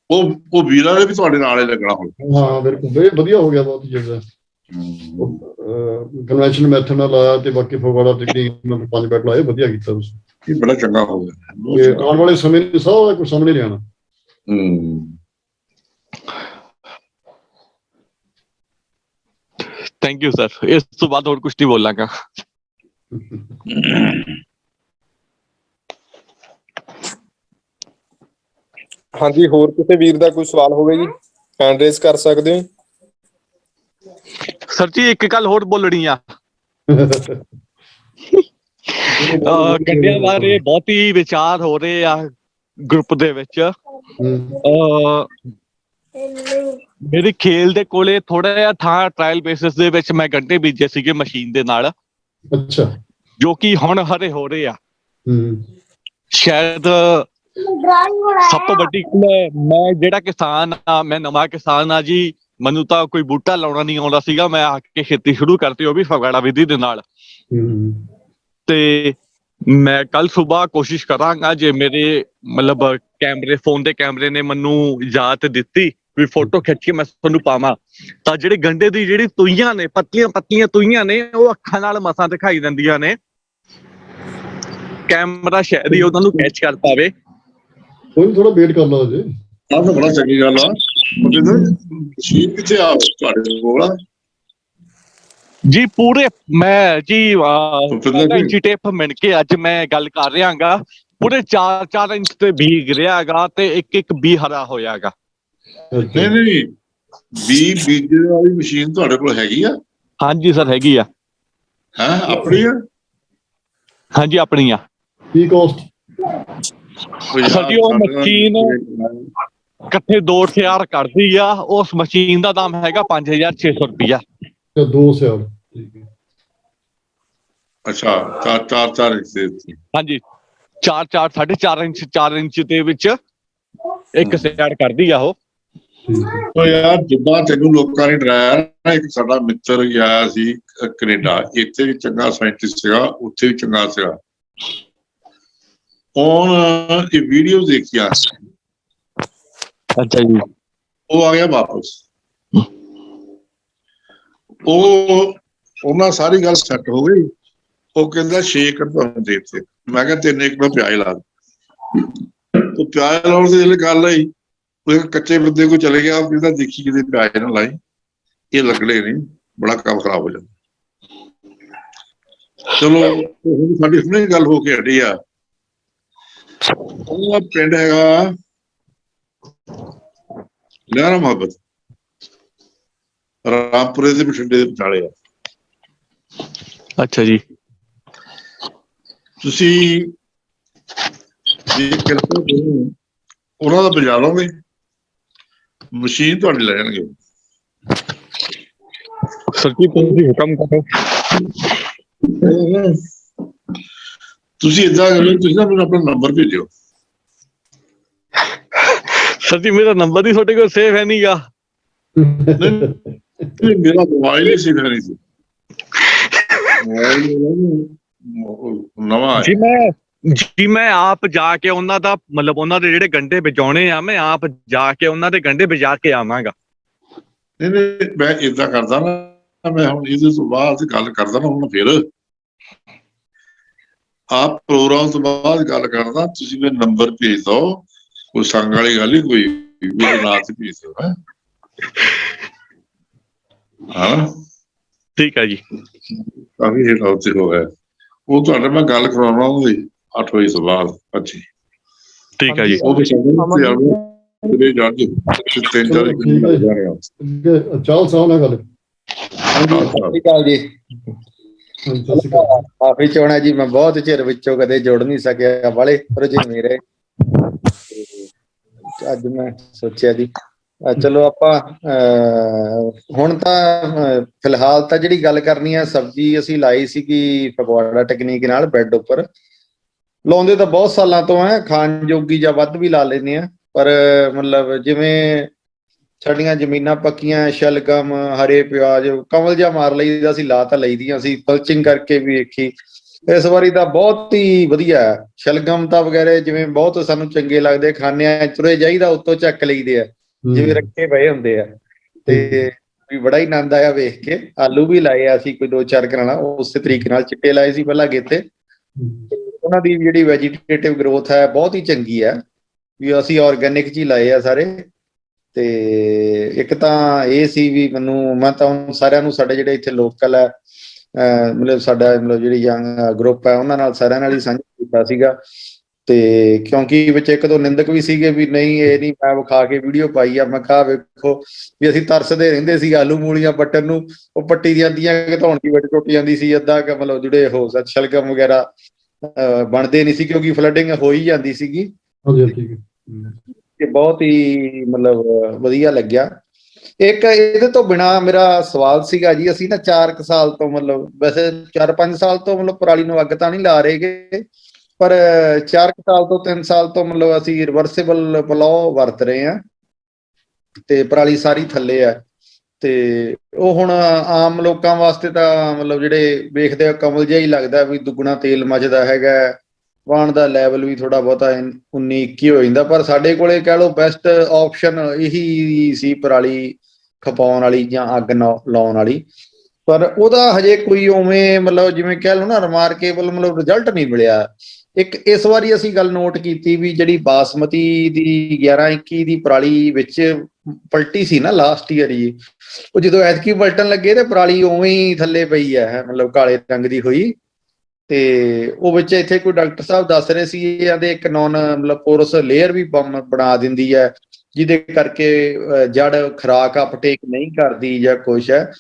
ਉਹ ਵੀਰਾਂ ਨੇ ਵੀ ਤੁਹਾਡੇ ਨਾਲ ਹੀ ਲੱਗਣਾ ਹੁਣ। ਹਾਂ ਬਿਲਕੁਲ, ਵਧੀਆ ਹੋ ਗਿਆ ਬਹੁਤ ਜ਼ਿਆਦਾ। ਕਨਵੈਨਸ਼ਨ ਮੈਥਡ ਨਾਲ ਲਾਇਆ ਤੇ ਬਾਕੀ ਫਗਵਾੜਾ ਤਕਨੀਕ ਨਾਲ 5 ਬੈਟ ਲਾਏ, ਵਧੀਆ ਕੀਤਾ ਤੁਸੀਂ। ਇਹ ਬੜਾ ਚੰਗਾ ਹੋ ਗਿਆ। ਆਉਣ ਵਾਲੇ ਸਮੇਂ ਨੂੰ ਸਾਰਾ ਕੁਝ ਸਾਹਮਣੇ ਲਿਆਣਾ। ਥੈਂਕ ਯੂ ਸਰ, ਇਸ ਤੋਂ ਬਾਅਦ ਹੋਰ ਕੁਝ ਨਹੀਂ ਬੋਲਾਂਗਾ। ਹਾਂਜੀ, ਹੋਰ ਕਿਸੇ ਵੀਰ ਦਾ ਕੋਈ ਸਵਾਲ ਹੋਵੇ ਜੀ, ਹੈਂਡ ਰੇਜ਼ ਕਰ ਸਕਦੇ ਹੋ। ਸਰ ਜੀ ਇੱਕ ਗੱਲ ਹੋਰ ਬੋਲਣੀ ਆ। ਗੱਡੀਆਂ ਬਾਰੇ ਬਹੁਤ ਹੀ ਵਿਚਾਰ ਹੋ ਰਹੇ ਆ ਗਰੁੱਪ ਦੇ ਵਿੱਚ। ਮੇਰੇ ਖੇਲ ਦੇ ਕੋਲੇ ਥੋੜਾ ਜਿਹਾ ਥਾਂ ਟ੍ਰਾਇਲ ਬੇਸਿਸ ਦੇ ਵਿੱਚ ਮੈਂ ਗੰਢੇ ਬੀਜੇ ਸੀਗੇ ਮਸ਼ੀਨ ਦੇ ਨਾਲ। ਅੱਛਾ। ਜੋ ਕਿ ਹੁਣ ਹਰੇ ਹੋ ਰਹੇ ਆ। ਸ਼ਾਇਦ ਸਭ ਤੋਂ ਵੱਡੀ ਮੈਂ ਜਿਹੜਾ ਕਿਸਾਨ ਆ, ਮੈਂ ਨਵਾਂ ਕਿਸਾਨ ਆ ਜੀ। ਮੈਨੂੰ ਤਾਂ ਕੋਈ ਬੂਟਾ ਲਾਉਣਾ ਨਹੀਂ ਆਉਂਦਾ ਸੀਗਾ। ਮੈਂ ਆ ਕੇ ਖੇਤੀ ਸ਼ੁਰੂ ਕਰਤੀ, ਉਹ ਵੀ ਫਗਵਾੜਾ ਵਿਧੀ ਦੇ ਨਾਲ। ਤੇ ਮੈਂ ਕੱਲ ਸੁਬਾਹ ਕੋਸ਼ਿਸ਼ ਕਰਾਂਗਾ, ਜੇ ਮੇਰੇ ਮਤਲਬ ਫੋਨ ਦੇ ਕੈਮਰੇ ਨੇ ਮੈਨੂੰ ਇਜਾਜ਼ਤ ਦਿੱਤੀ ਵੀ ਫੋਟੋ ਖਿੱਚ ਕੇ ਮੈਂ ਤੁਹਾਨੂੰ ਪਾਵਾਂ, ਤਾਂ ਜਿਹੜੇ ਗੰਢੇ ਦੀ ਜਿਹੜੀ ਤੂਈਆਂ ਨੇ, ਪਤਲੀਆਂ ਪਤਲੀਆਂ ਤੂਈਆਂ ਨੇ, ਉਹ ਅੱਖਾਂ ਨਾਲ ਮਸਾਂ ਦਿਖਾਈ ਦਿੰਦੀਆਂ ਨੇ। ਕੈਮਰਾ ਸ਼ਾਇਦ ਹੀ ਉਹਨਾਂ ਨੂੰ ਕੈਚ ਕਰ ਪਾਵੇ। ਕੋਈ ਥੋੜਾ ਵੇਟ ਕਰ ਲਓ ਜੀ। ਆਹ ਤਾਂ ਬੜਾ ਚੰਗੀ ਗੱਲ ਆ। ਮਸ਼ੀਨ ਕਿੱਥੇ ਆ ਤੁਹਾਡੇ ਕੋਲ? ਜੀ ਪੂਰੇ ਮੈਂ ਜੀ 4 ਇੰਚੀ ਟੇਪ ਮਿਣ ਕੇ ਅੱਜ ਮੈਂ ਗੱਲ ਕਰ ਰਿਹਾਗਾ। ਪੂਰੇ 4 ਇੰਚ ਤੇ ਬੀਜ ਰਿਹਾ ਹੈਗਾ ਤੇ ਇੱਕ ਬੀ ਹਰਾ ਹੋਇਆਗਾ। ਨਹੀਂ, ਬੀਜਣ ਵਾਲੀ ਮਸ਼ੀਨ ਤੁਹਾਡੇ ਕੋਲ ਹੈਗੀ ਆ? ਹਾਂਜੀ ਸਰ, ਹੈਗੀ ਆ। ਹੈ ਆਪਣੀ ਆ? ਹਾਂਜੀ ਆਪਣੀ ਆ। ਕੀ ਕੋਸਟ? ਸਰ ਜੀ ਉਹ ਮਸ਼ੀਨ ਇਕੱਠੇ 2 ਸਿਆਰ ਕਰਦੀ ਆ। ਉਸ ਮਸ਼ੀਨ ਦਾ ਦਾਮ ਹੈਗਾ 5600 ਰੁਪਇਆ। 2 ਸਿਆਰ? ਅੱਛਾ, 4 ਇੰਚ ਦੇ? ਹਾਂਜੀ, 4 4.5 ਇੰਚ 4 ਇੰਚ ਦੇ ਵਿੱਚ ਇੱਕ ਸਿਆੜ ਕਰਦੀ ਆ ਉਹ। ਯਾਰ ਜਿੱਦਾਂ ਤੈਨੂੰ ਲੋਕਾਂ ਨੇ ਡਰਾਇਆ ਨਾ, ਇੱਕ ਸਾਡਾ ਮਿੱਤਰ ਗਿਆ ਸੀ ਕੈਨੇਡਾ, ਇੱਥੇ ਵੀ ਚੰਗਾ ਸਾਇੰਟਿਸਟ ਸੀਗਾ, ਉੱਥੇ ਵੀ ਚੰਗਾ ਸੀਗਾ। ਹੁਣ ਇਹ ਵੀਡੀਓ ਦੇਖਿਆ, ਅੱਛਾ ਜੀ, ਉਹ ਆ ਗਿਆ ਵਾਪਸ। ਉਹਨਾਂ ਸਾਰੀ ਗੱਲ ਸੈੱਟ ਹੋ ਗਈ। ਉਹ ਕਹਿੰਦਾ 6 ਏਕੜ ਤੁਹਾਨੂੰ ਦੇ ਦਿੱਤੇ। ਮੈਂ ਕਿਹਾ 3 ਏਕੜ ਪਿਆਜ਼ ਲਾ ਦੇ। ਪਿਆਜ਼ ਲਾਉਣ ਦੀ ਗੱਲ ਆਈ, ਕੱਚੇ ਬੰਦੇ ਕੋਲ ਚਲੇ ਗਿਆ। ਉਹ ਕਹਿੰਦਾ ਦੇਖੀ ਕਿਤੇ ਪਿਆਜ਼ ਨਾ ਲਾਈ, ਇਹ ਲੱਗਣੇ ਨਹੀਂ, ਬੜਾ ਕੰਮ ਖਰਾਬ ਹੋ ਜਾਂਦਾ। ਚਲੋ ਹੁਣ ਸਾਡੀ ਹੁਣੇ ਗੱਲ ਹੋ ਕੇ ਹਟੀ ਆ। ਉਹਦਾ ਪਿੰਡ ਹੈਗਾ ਲਹਿਰਾ ਮੁਹੱਬਤ, ਰਾਮਪੁਰੇ ਦੇ ਬਠਿੰਡੇ ਦੇ ਵਿਚਾਲੇ ਆ। ਅੱਛਾ ਜੀ। ਤੁਸੀਂ ਜੇ ਕਿਰਪਾ ਕਰੋ ਉਹਨਾਂ ਦਾ ਬਜਾ ਲਓਗੇ, ਮਸ਼ੀਨ ਤੁਹਾਡੀ ਲੈ ਜਾਣਗੇ। ਸਰ ਜੀ ਤੁਸੀਂ ਹੁਕਮ ਕਰੋ। ਤੁਸੀਂ ਏਦਾਂ ਕਰੋ, ਤੁਸੀਂ ਨਾ ਮੈਨੂੰ ਆਪਣਾ ਨੰਬਰ ਭੇਜਿਓ। ਸਰ ਜੀ ਮੇਰਾ ਨੰਬਰ ਹੀ ਤੁਹਾਡੇ ਕੋਲ ਸੇਵ ਹੈ ਨਹੀਂਗਾ। ਮੇਰਾ ਮੋਬਾਈਲ ਹੀ ਸਿੱਖ ਨਹੀਂ ਸੀ, ਨਵਾਂ ਜੀ ਮੈਂ ਆਪ ਜਾ ਕੇ ਉਹਨਾਂ ਦਾ ਮਤਲਬ ਉਹਨਾਂ ਦੇ ਜਿਹੜੇ ਗੰਢੇ ਵਜਾਉਣੇ ਆ, ਮੈਂ ਆਪ ਜਾ ਕੇ ਉਹਨਾਂ ਦੇ ਗੰਢੇ ਵਜਾ ਕੇ ਆਵਾਂਗਾ। ਨਹੀਂ ਮੈਂ ਏਦਾਂ ਕਰਦਾ ਨਾ, ਮੈਂ ਹੁਣ ਇਹਦੇ ਤੋਂ ਬਾਅਦ ਗੱਲ ਕਰਦਾ ਨਾ ਹੁਣ ਫਿਰ ਆਪ ਪ੍ਰੋਗਰਾਮ ਤੋਂ ਬਾਅਦ ਗੱਲ ਕਰਦਾ, ਤੁਸੀਂ ਮੈਨੂੰ ਨੰਬਰ ਭੇਜ ਦਿਓ, ਕੋਈ ਸੰਗ ਵਾਲੀ ਗੱਲ ਹੀ ਕੋਈ ਮੇਰੇ ਨਾਂ ਤੇ ਭੇਜ ਦਿਓ। ਹਾਂ ਠੀਕ ਹੈ ਜੀ, ਕਾਫੀ ਜਿਹੜਾ ਉੱਥੇ ਹੋ ਗਿਆ, ਉਹ ਤੁਹਾਡੇ ਮੈਂ ਗੱਲ ਕਰਾਉਣਾ ਉਹਦੀ 8 ਵਜੇ ਤੋਂ ਬਾਅਦ। ਅੱਛੀ ਠੀਕ ਹੈ ਜੀ। ਉਹ ਤੇ ਜਾ ਕੇ 3-4 ਚਾਲ ਸਾਹਿਬ ਨਾਲ ਗੱਲ। ਸਤਿ ਸ਼੍ਰੀ ਅਕਾਲ ਜੀ। ਮਾਫੀ ਚਾਹੁੰਦਾ ਜੀ, ਮੈਂ ਬਹੁਤ ਚਿਰ ਵਿੱਚੋਂ ਕਦੇ ਜੁੜ ਨਹੀਂ ਸਕਿਆ, ਵਾਲੇ ਪ੍ਰੋਜੈਕਟ ਮੇਰੇ। ਅੱਜ ਮੈਂ ਸੋਚਿਆ ਜੀ ਚਲੋ ਆਪਾਂ ਹੁਣ ਤਾਂ ਫਿਲਹਾਲ ਤਾਂ ਜਿਹੜੀ ਗੱਲ ਕਰਨੀ ਹੈ, ਸਬਜ਼ੀ ਅਸੀਂ ਲਾਈ ਸੀਗੀ ਫਗਵਾੜਾ ਟੈਕਨੀਕ ਨਾਲ ਬੈੱਡ ਉੱਪਰ। ਲਾਉਂਦੇ ਤਾਂ ਬਹੁਤ ਸਾਲਾਂ ਤੋਂ ਹੈ, ਖਾਣ ਜੋਗੀ ਜਾਂ ਵੱਧ ਵੀ ਲਾ ਲੈਂਦੇ ਆ, ਪਰ ਮਤਲਬ ਜਿਵੇਂ ਸਾਡੀਆਂ ਜ਼ਮੀਨਾਂ ਪੱਕੀਆਂ, ਸ਼ਲਗਮ, ਹਰੇ ਪਿਆਜ਼, ਕਮਲ ਜਿਹਾ ਮਾਰ ਲਈਦਾ, ਅਸੀਂ ਲਾ ਤਾਂ ਲਈਦੀਆਂ, ਅਸੀਂ ਪਲਚਿੰਗ ਕਰਕੇ ਵੀ ਵੇਖੀ। ਇਸ ਵਾਰੀ ਤਾਂ ਬਹੁਤ ਹੀ ਵਧੀਆ ਸ਼ਲਗਮ ਤਾਂ ਵਗੈਰੇ ਜਿਵੇਂ ਬਹੁਤ ਸਾਨੂੰ ਚੰਗੇ ਲੱਗਦੇ, ਖਾਂਦੇ ਆ, ਤੁਰੇ ਜਾਈਦਾ, ਉੱਤੋਂ ਚੱਕ ਲਈਦੇ ਆ ਜਿਵੇਂ ਰੱਖੇ ਪਏ ਹੁੰਦੇ ਆ, ਤੇ ਵੀ ਬੜਾ ਹੀ ਆਨੰਦ ਆਇਆ ਵੇਖ ਕੇ। ਆਲੂ ਵੀ ਲਾਏ ਆ ਅਸੀਂ ਕੋਈ 2-4 ਕਰਾਣਾ, ਉਸੇ ਤਰੀਕੇ ਨਾਲ ਚਿੱਟੇ ਲਾਏ ਸੀ ਪਹਿਲਾਂ ਗੇਤੇ। ਉਹਨਾਂ ਦੀ ਜਿਹੜੀ ਵੈਜੀਟੇਟਿਵ ਗਰੋਥ ਹੈ ਬਹੁਤ ਹੀ ਚੰਗੀ ਹੈ, ਵੀ ਅਸੀਂ ਆਰਗੈਨਿਕ 'ਚ ਹੀ ਲਾਏ ਆ ਸਾਰੇ। ਤੇ ਇੱਕ ਤਾਂ ਇਹ ਸੀ ਵੀ ਮੈਂ ਤਾਂ ਹੁਣ ਸਾਰਿਆਂ ਨੂੰ, ਸਾਡੇ ਜਿਹੜੇ ਇੱਥੇ ਲੋਕਲ ਹੈ ਮਤਲਬ ਸਾਡਾ ਮਤਲਬ ਜਿਹੜੀ ਯੰਗ ਗਰੁੱਪ ਹੈ, ਉਹਨਾਂ ਨਾਲ ਸਾਰਿਆਂ ਨਾਲ ਹੀ ਸਾਂਝਾ ਕੀਤਾ ਸੀਗਾ। ਤੇ ਕਿਉਂਕਿ ਵਿੱਚ 1-2 ਨਿੰਦਕ ਵੀ ਸੀਗੇ ਵੀ ਨਹੀਂ ਇਹ ਨਹੀਂ, ਮੈਂ ਵਿਖਾ ਕੇ ਵੀਡੀਓ ਪਾਈ ਆ, ਮੈਂ ਕਿਹਾ ਵੇਖੋ ਵੀ ਅਸੀਂ ਤਰਸਦੇ ਰਹਿੰਦੇ ਸੀ ਆਲੂ ਮੂਲੀਆਂ ਪੱਟਣ ਨੂੰ, ਉਹ ਪੱਟੀ ਜਾਂਦੀਆਂ, ਧੌਣ ਦੀ ਵਿੱਚ ਟੁੱਟ ਜਾਂਦੀ ਸੀ, ਅੱਧਾ ਮਤਲਬ ਜਿਹੜੇ ਉਹ ਸ਼ਲਗਮ ਵਗੈਰਾ ਬਣਦੇ ਨਹੀਂ ਸੀ ਕਿਉਂਕਿ ਫਲੱਡਿੰਗ ਹੋ ਹੀ ਜਾਂਦੀ ਸੀਗੀ। ਬਹੁਤ ਹੀ ਮਤਲਬ ਵਧੀਆ ਲੱਗਿਆ। ਇੱਕ ਇਹਦੇ ਤੋਂ ਬਿਨਾਂ ਮੇਰਾ ਸਵਾਲ ਸੀਗਾ ਜੀ, ਅਸੀਂ ਨਾ 4 ਸਾਲ ਤੋਂ ਮਤਲਬ ਵੈਸੇ 4-5 ਸਾਲ ਤੋਂ ਮਤਲਬ ਪਰਾਲੀ ਨੂੰ ਅੱਗ ਤਾਂ ਨਹੀਂ ਲਾ ਰਹੇਗੇ, ਪਰ 4 ਸਾਲ ਤੋਂ 3 ਸਾਲ ਤੋਂ ਮਤਲਬ ਅਸੀਂ ਰਿਵਰਸੇਬਲ ਪਲਾਓ ਵਰਤ ਰਹੇ ਹਾਂ, ਤੇ ਪਰਾਲੀ ਸਾਰੀ ਥੱਲੇ ਆ। ਤੇ ਉਹ ਹੁਣ ਆਮ ਲੋਕਾਂ ਵਾਸਤੇ ਤਾਂ ਮਤਲਬ ਜਿਹੜੇ ਵੇਖਦੇ ਆ ਕਮਲ ਜਿਹਾ ਹੀ ਲੱਗਦਾ ਵੀ ਦੁੱਗਣਾ ਤੇਲ ਮੱਚਦਾ ਹੈਗਾ, ਵਾਹਣ ਦਾ ਲੈਵਲ ਵੀ ਥੋੜਾ ਬਹੁਤਾ 19-21 ਹੋ ਜਾਂਦਾ, ਪਰ ਸਾਡੇ ਕੋਲੇ ਕਹਿ ਲਓ ਬੈਸਟ ਆਪਸ਼ਨ ਇਹੀ ਸੀ ਪਰਾਲੀ ਖਪਾਉਣ ਵਾਲੀ ਜਾਂ ਅੱਗ ਲਾਉਣ ਵਾਲੀ। ਪਰ ਉਹਦਾ ਹਜੇ ਕੋਈ ਉਵੇਂ ਮਤਲਬ ਜਿਵੇਂ ਕਹਿ ਲਓ ਨਾ ਰਿਮਾਰਕੇਬਲ ਮਤਲਬ ਰਿਜ਼ਲਟ ਨਹੀਂ ਮਿਲਿਆ। ਇੱਕ ਇਸ ਵਾਰੀ ਅਸੀਂ ਗੱਲ ਨੋਟ ਕੀਤੀ ਵੀ ਜਿਹੜੀ ਬਾਸਮਤੀ ਦੀ 11-21 ਦੀ ਪਰਾਲੀ ਵਿੱਚ ਪਲਟੀ ਸੀ ਨਾ ਲਾਸਟ ਈਅਰ ਜੀ, ਉਹ ਜਦੋਂ ਐਤਕੀ ਪਲਟਣ ਲੱਗੇ ਤੇ ਪਰਾਲੀ ਉਵੇਂ ਹੀ ਥੱਲੇ ਪਈ ਹੈ, ਮਤਲਬ ਕਾਲੇ ਰੰਗ ਦੀ ਹੋਈ। ਤੇ ਉਹ ਵਿੱਚ ਇੱਥੇ ਕੋਈ ਡਾਕਟਰ ਸਾਹਿਬ ਦੱਸ ਰਹੇ ਸੀ ਇਹਦੇ ਇੱਕ ਨੌਨ ਮਤਲਬ ਪੋਰਸ ਲੇਅਰ ਵੀ ਬਣਾ ਦਿੰਦੀ ਹੈ, ਜਿਹਦੇ ਕਰਕੇ ਜੜ ਖੁਰਾਕ ਅਪਟੇਕ ਨਹੀਂ ਕਰਦੀ ਜਾਂ ਕੁਛ ਹੈ।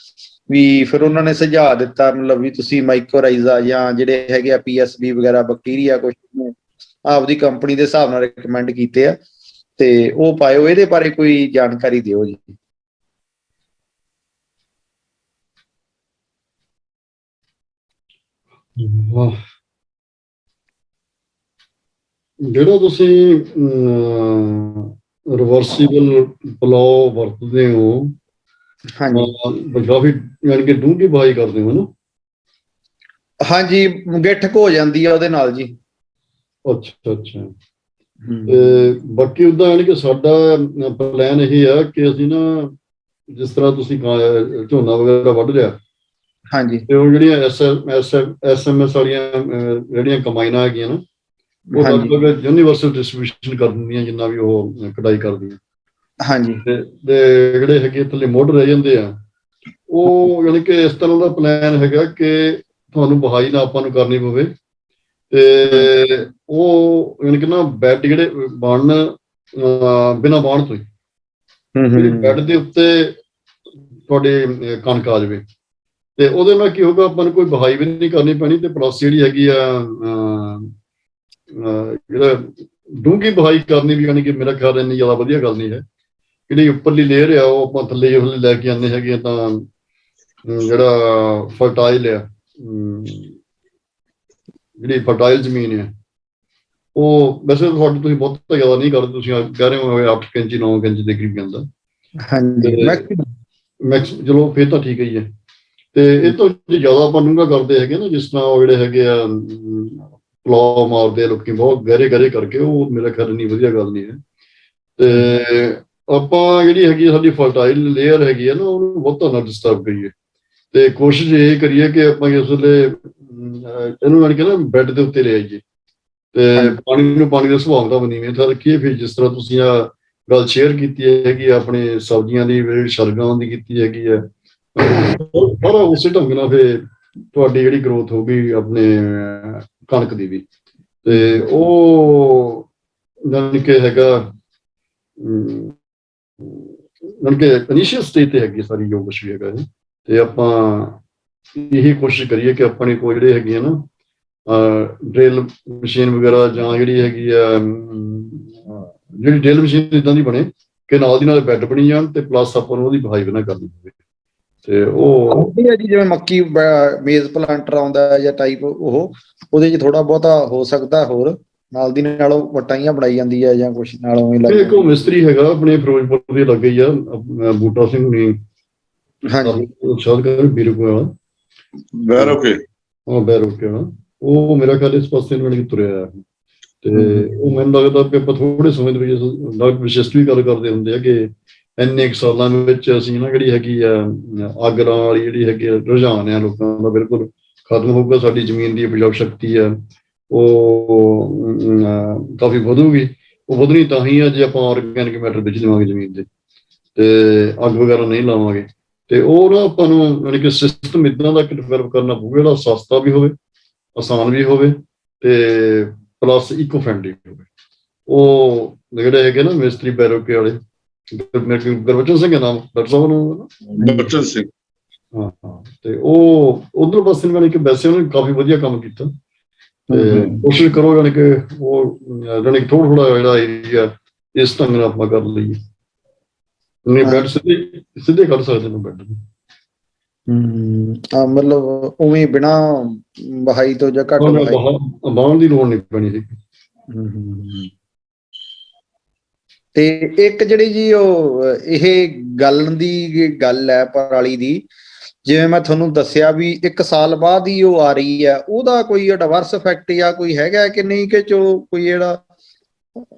ਵੀ ਫਿਰ ਉਹਨਾਂ ਨੇ ਸੁਝਾਅ ਦਿੱਤਾ ਮਤਲਬ ਵੀ ਤੁਸੀਂ ਮਾਈਕੋਰਾਈਜ਼ਾ ਜਾਂ ਜਿਹੜੇ ਹੈਗੇ ਆ PSB ਵਗੈਰਾ ਬੈਕਟੀਰੀਆ ਕੁਛ ਆਪਦੀ ਕੰਪਨੀ ਦੇ ਹਿਸਾਬ ਨਾਲ ਰਿਕਮੈਂਡ ਕੀਤੇ ਆ, ਤੇ ਉਹ ਪਾਇਓ। ਇਹਦੇ ਬਾਰੇ ਕੋਈ ਜਾਣਕਾਰੀ ਦਿਓ ਜੀ। ਜਿਹੜਾ ਤੁਸੀਂ ਰਿਵਰਸੀਬਲ ਪਲਾਓ ਵਰਤਦੇ ਹੋ, ਕਾਫੀ ਯਾਨੀ ਕਿ ਡੂੰਘੀ ਬੁਆਈ ਕਰਦੇ ਹੋ ਨਾ? ਹਾਂਜੀ, ਗਿੱਠਕ ਹੋ ਜਾਂਦੀ ਆ ਉਹਦੇ ਨਾਲ ਜੀ। ਅੱਛਾ। ਤੇ ਬਾਕੀ ਉਦਾਂ ਯਾਨੀ ਕਿ ਸਾਡਾ ਪਲਾਨ ਇਹ ਆ ਕਿ ਅਸੀਂ ਨਾ ਜਿਸ ਤਰ੍ਹਾਂ ਤੁਸੀਂ ਝੋਨਾ ਵਗੈਰਾ ਵੱਢ ਲਿਆ, ਹਾਂਜੀ, ਤੇ ਉਹ ਜਿਹੜੀਆਂ SMS ਵਾਲੀਆਂ ਜਿਹੜੀਆਂ ਕੰਬਾਈਨਾਂ ਹੈਗੀਆਂ ਨਾ, ਉਹ ਲਗਭਗ ਯੂਨੀਵਰਸਲ ਡਿਸਟ੍ਰੀਬਿਊਸ਼ਨ ਕਰ ਦਿੰਦੀਆਂ ਜਿੰਨਾ ਵੀ ਉਹ ਕਢਾਈ ਕਰਦੀਆਂ। ਹਾਂਜੀ, ਤੇ ਜਿਹੜੇ ਹੈਗੇ ਥੱਲੇ ਮੁੱਢ ਰਹਿ ਜਾਂਦੇ ਆ, ਉਹ ਯਾਨੀ ਕਿ ਇਸ ਤਰ੍ਹਾਂ ਦਾ ਪਲਾਨ ਹੈਗਾ ਕਿ ਤੁਹਾਨੂੰ ਵਹਾਈ ਨਾ ਆਪਾਂ ਨੂੰ ਕਰਨੀ ਪਵੇ, ਤੇ ਉਹ ਯਾਨੀ ਕਿ ਨਾ ਬੈੱਡ ਜਿਹੜੇ ਬਣਨ ਬਿਨਾਂ ਵਾਹਣ ਤੋਂ ਹੀ ਬੈੱਡ ਦੇ ਉੱਤੇ ਤੁਹਾਡੇ ਕਣਕ ਆ ਜਾਵੇ, ਤੇ ਉਹਦੇ ਨਾਲ ਕੀ ਹੋਊਗਾ, ਆਪਾਂ ਨੂੰ ਕੋਈ ਵਹਾਈ ਵੀ ਨਹੀਂ ਕਰਨੀ ਪੈਣੀ, ਤੇ ਪਲੱਸ ਜਿਹੜੀ ਹੈਗੀ ਆ ਜਿਹੜਾ ਡੂੰਘੀ ਵਹਾਈ ਕਰਨੀ ਵੀ ਯਾਨੀ ਕਿ ਮੇਰਾ ਖਿਆਲ ਇੰਨੀ ਜ਼ਿਆਦਾ ਵਧੀਆ ਗੱਲ ਨਹੀਂ ਹੈ। ਜਿਹੜੀ ਉੱਪਰਲੀ ਲੇਅਰ ਆ ਉਹ ਆਪਾਂ ਥੱਲੇ ਲੈ ਕੇ ਆਉਂਦੇ ਹੈਗੇ ਤਾਂ ਜਿਹੜਾ ਫਰਟਾਈਲ ਆ ਜਿਹੜੀ ਫਰਟਾਈਲ ਜ਼ਮੀਨ ਹੈ ਉਹ ਵੈਸੇ ਤੁਹਾਡੇ ਤੁਸੀਂ ਬਹੁਤਾ ਜ਼ਿਆਦਾ ਨਹੀਂ ਕਰਦੇ, ਤੁਸੀਂ ਕਹਿ ਰਹੇ ਹੋ 8 ਇੰਚ 9 ਇੰਚ ਦੇ ਕਰੀਬ ਜਾਂਦਾ। ਹਾਂਜੀ ਮੈਕਸ ਚਲੋ ਫਿਰ ਤਾਂ ਠੀਕ ਹੀ ਹੈ। ਤੇ ਇਹ ਤੋਂ ਜੇ ਜ਼ਿਆਦਾ ਆਪਾਂ ਡੂੰਘਾ ਕਰਦੇ ਹੈਗੇ ਨਾ, ਜਿਸ ਤਰ੍ਹਾਂ ਉਹ ਜਿਹੜੇ ਹੈਗੇ ਆ ਪਲਾਓ ਮਾਰਦੇ ਆ ਲੋਕੀ ਬਹੁਤ ਗਹਿਰੇ ਗਹਿਰੇ ਕਰਕੇ, ਉਹ ਮੇਰਾ ਖਿਆਲ ਇੰਨੀ ਵਧੀਆ ਗੱਲ ਨਹੀਂ ਹੈ। ਤੇ ਆਪਾਂ ਜਿਹੜੀ ਹੈਗੀ ਸਾਡੀ ਫਰਟਾਈਲ ਲੇਅਰ ਹੈਗੀ ਹੈ ਨਾ, ਉਹਨੂੰ ਬਹੁਤਾ ਨਾ ਡਿਸਟਰਬ ਕਰੀਏ। ਤੇ ਕੋਸ਼ਿਸ਼ ਇਹ ਕਰੀਏ ਕਿ ਆਪਾਂ ਇਸ ਵੇਲੇ ਇਹਨੂੰ ਜਾਣੀ ਕਿ ਨਾ ਬੈੱਡ ਦੇ ਉੱਤੇ ਲੈ ਆਈਏ, ਤੇ ਪਾਣੀ ਨੂੰ ਪਾਣੀ ਦੇ ਸੁਭਾਅ ਦਾ ਨੀਵੇਂ ਤਾਂ ਰੱਖੀਏ। ਫਿਰ ਜਿਸ ਤਰ੍ਹਾਂ ਤੁਸੀਂ ਆ ਗੱਲ ਸ਼ੇਅਰ ਕੀਤੀ ਹੈਗੀ ਆਪਣੇ ਸਬਜ਼ੀਆਂ ਦੀ, ਸ਼ਲਗਮ ਦੀ ਕੀਤੀ ਹੈਗੀ ਹੈ, ਸਾਰਾ ਉਸੇ ਢੰਗ ਨਾਲ ਫਿਰ ਤੁਹਾਡੀ ਜਿਹੜੀ ਗਰੋਥ ਹੋਊਗੀ ਆਪਣੇ ਕਣਕ ਦੀ ਵੀ। ਤੇ ਉਹ ਜਾਣੀ ਕਿ ਹੈਗਾ ਜਾਣੀ ਕਿ ਇਨੀਸ਼ੀਅਲ ਸਟੇਜ ਤੇ ਹੈਗੀ ਸਾਰੀ ਜੋ ਕੁਛ ਵੀ ਹੈਗਾ ਇਹ। ਤੇ ਆਪਾਂ ਇਹੀ ਕੋਸ਼ਿਸ਼ ਕਰੀਏ ਕਿ ਆਪਣੇ ਕੋਲ ਜਿਹੜੇ ਹੈਗੇ ਆ ਨਾ ਡਰਿਲ ਮਸ਼ੀਨ ਵਗੈਰਾ, ਜਾਂ ਜਿਹੜੀ ਹੈਗੀ ਆ ਜਿਹੜੀ ਡਰਿਲ ਮਸ਼ੀਨ ਇਦਾਂ ਦੀ ਬਣੇ ਕਿ ਨਾਲ ਦੀ ਨਾਲ ਬੈੱਡ ਬਣੀ ਜਾਣ, ਤੇ ਪਲੱਸ ਆਪਾਂ ਨੂੰ ਉਹਦੀ ਵਹਾਈ ਵੀ ਨਾ ਕਰਨੀ ਪਵੇ। ਤੇ ਉਹ ਜੀ ਜਿਵੇਂ ਮੱਕੀ ਮੇਜ਼ ਪਲਾਂਟਰ ਆਉਂਦਾ ਜਾਂ ਟਾਈਪ, ਉਹਦੇ 'ਚ ਥੋੜਾ ਬਹੁਤਾ ਹੋ ਸਕਦਾ ਹੋਰ ਨਾਲ ਦੀ ਨਾਲ ਵਟਾਈਆਂ ਬਣਾਈ ਜਾਂਦੀ ਹੈ ਜਾਂ ਕੁਛ ਨਾਲ ਉਵੇਂ ਲੱਗ ਇੱਕ ਉਹ ਮਿਸਤਰੀ ਹੈਗਾ ਆਪਣੇ ਫਿਰੋਜ਼ਪੁਰ ਦੇ ਲੱਗੇ ਹੀ ਆ, ਬੂਟਾ ਸਿੰਘ ਨੇ ਸ਼ਾਇਦ ਬੀਰਪੁਰ ਵਾਲਾ ਬੈਰੋਕੇ, ਹਾਂ ਬੈਰੋਕੇ ਵਾਲਾ, ਉਹ ਮੇਰਾ ਖਿਆਲ ਇਸ ਪਾਸੇ ਨੂੰ ਨਹੀਂ ਤੁਰਿਆ। ਤੇ ਉਹ ਮੈਨੂੰ ਲੱਗਦਾ ਕਿ ਆਪਾਂ ਥੋੜੇ ਸਮੇਂ ਦੇ ਵਿੱਚ ਡਾਕਟਰ ਵਿਸ਼ਿਸ਼ਟ ਵੀ ਗੱਲ ਕਰਦੇ ਹੁੰਦੇ ਆ ਕਿ ਇੰਨੇ ਕੁ ਸਾਲਾਂ ਵਿੱਚ ਅਸੀਂ ਨਾ ਜਿਹੜੀ ਹੈਗੀ ਆ ਅੱਗ ਲਾਉਣ ਵਾਲੀ ਜਿਹੜੀ ਹੈਗੀ ਆ ਰੁਝਾਨ ਆ ਲੋਕਾਂ ਦਾ ਬਿਲਕੁਲ ਖਤਮ ਹੋਊਗਾ। ਸਾਡੀ ਜ਼ਮੀਨ ਦੀ ਉਪਜਾਊ ਸ਼ਕਤੀ ਆ ਉਹ ਕਾਫੀ ਵਧੂਗੀ। ਉਹ ਵਧਣੀ ਤਾਂ ਹੀ ਆ ਜੇ ਆਪਾਂ ਆਰਗੈਨਿਕ ਮੈਟਰ ਵਿੱਚ ਦੇਵਾਂਗੇ ਜ਼ਮੀਨ ਦੇ, ਤੇ ਅੱਗ ਵਗੈਰਾ ਨਹੀਂ ਲਾਵਾਂਗੇ। ਤੇ ਉਹ ਨਾ ਆਪਾਂ ਨੂੰ ਯਾਨੀ ਕਿ ਸਿਸਟਮ ਇੱਦਾਂ ਦਾ ਡਿਵੈਲਪ ਕਰਨਾ ਪਊਗਾ ਜਿਹੜਾ ਸਸਤਾ ਵੀ ਹੋਵੇ, ਆਸਾਨ ਵੀ ਹੋਵੇ, ਤੇ ਪਲੱਸ ਇਕੋ ਫਰੈਂਡਲੀ ਹੋਵੇ। ਉਹ ਜਿਹੜੇ ਹੈਗੇ ਨਾ ਮਿਸਤਰੀ ਬੈਰੋਕੇ ਵਾਲੇ, ਗੁਰਬਚਨ ਸਿੰਘ ਨਾਮ ਡਾਕਟਰ ਸਾਹਿਬ ਨੂੰ, ਬਚਨ ਸਿੰਘ, ਹਾਂ ਹਾਂ, ਤੇ ਉਹ ਉਧਰ ਪਾਸੇ ਨੂੰ ਕਿ ਵੈਸੇ ਉਹਨੇ ਕਾਫੀ ਵਧੀਆ ਕੰਮ ਕੀਤਾ। ਤੇ ਕੋਸ਼ਿਸ਼ ਕਰੋ ਜਾਣੀ ਕਿ ਉਹ ਜਾਣੀ ਕਿ ਥੋੜਾ ਥੋੜਾ ਜਿਹੜਾ ਏਰੀਆ ਇਸ ਢੰਗ ਨਾਲ ਆਪਾਂ ਕਰ ਲਈਏ। ਨਹੀਂ ਬੈੱਡ ਸਿੱਧੇ ਕਰ ਸਕਦੇ ਨੇ ਬੈੱਡ ਨੂੰ। ਮਤਲਬ ਉਵੇਂ ਬਿਨਾਂ ਵਹਾਈ ਤੋਂ ਜਾਂ ਘੱਟ ਬਾਹਣ ਦੀ ਲੋੜ ਨਹੀਂ ਪੈਣੀ ਸੀ। ਤੇ ਇੱਕ ਜਿਹੜੀ ਜੀ ਉਹ ਇਹ ਗਲਣ ਦੀ ਗੱਲ ਹੈ ਪਰਾਲੀ ਦੀ, ਜਿਵੇਂ ਮੈਂ ਤੁਹਾਨੂੰ ਦੱਸਿਆ ਵੀ 1 ਸਾਲ ਬਾਅਦ ਹੀ ਉਹ ਆ ਰਹੀ ਹੈ, ਉਹਦਾ ਕੋਈ ਐਡਵਰਸ ਇਫੈਕਟ ਜਾਂ ਕੋਈ ਹੈਗਾ ਕਿ ਨਹੀਂ, ਕਿ ਕੋਈ ਜਿਹੜਾ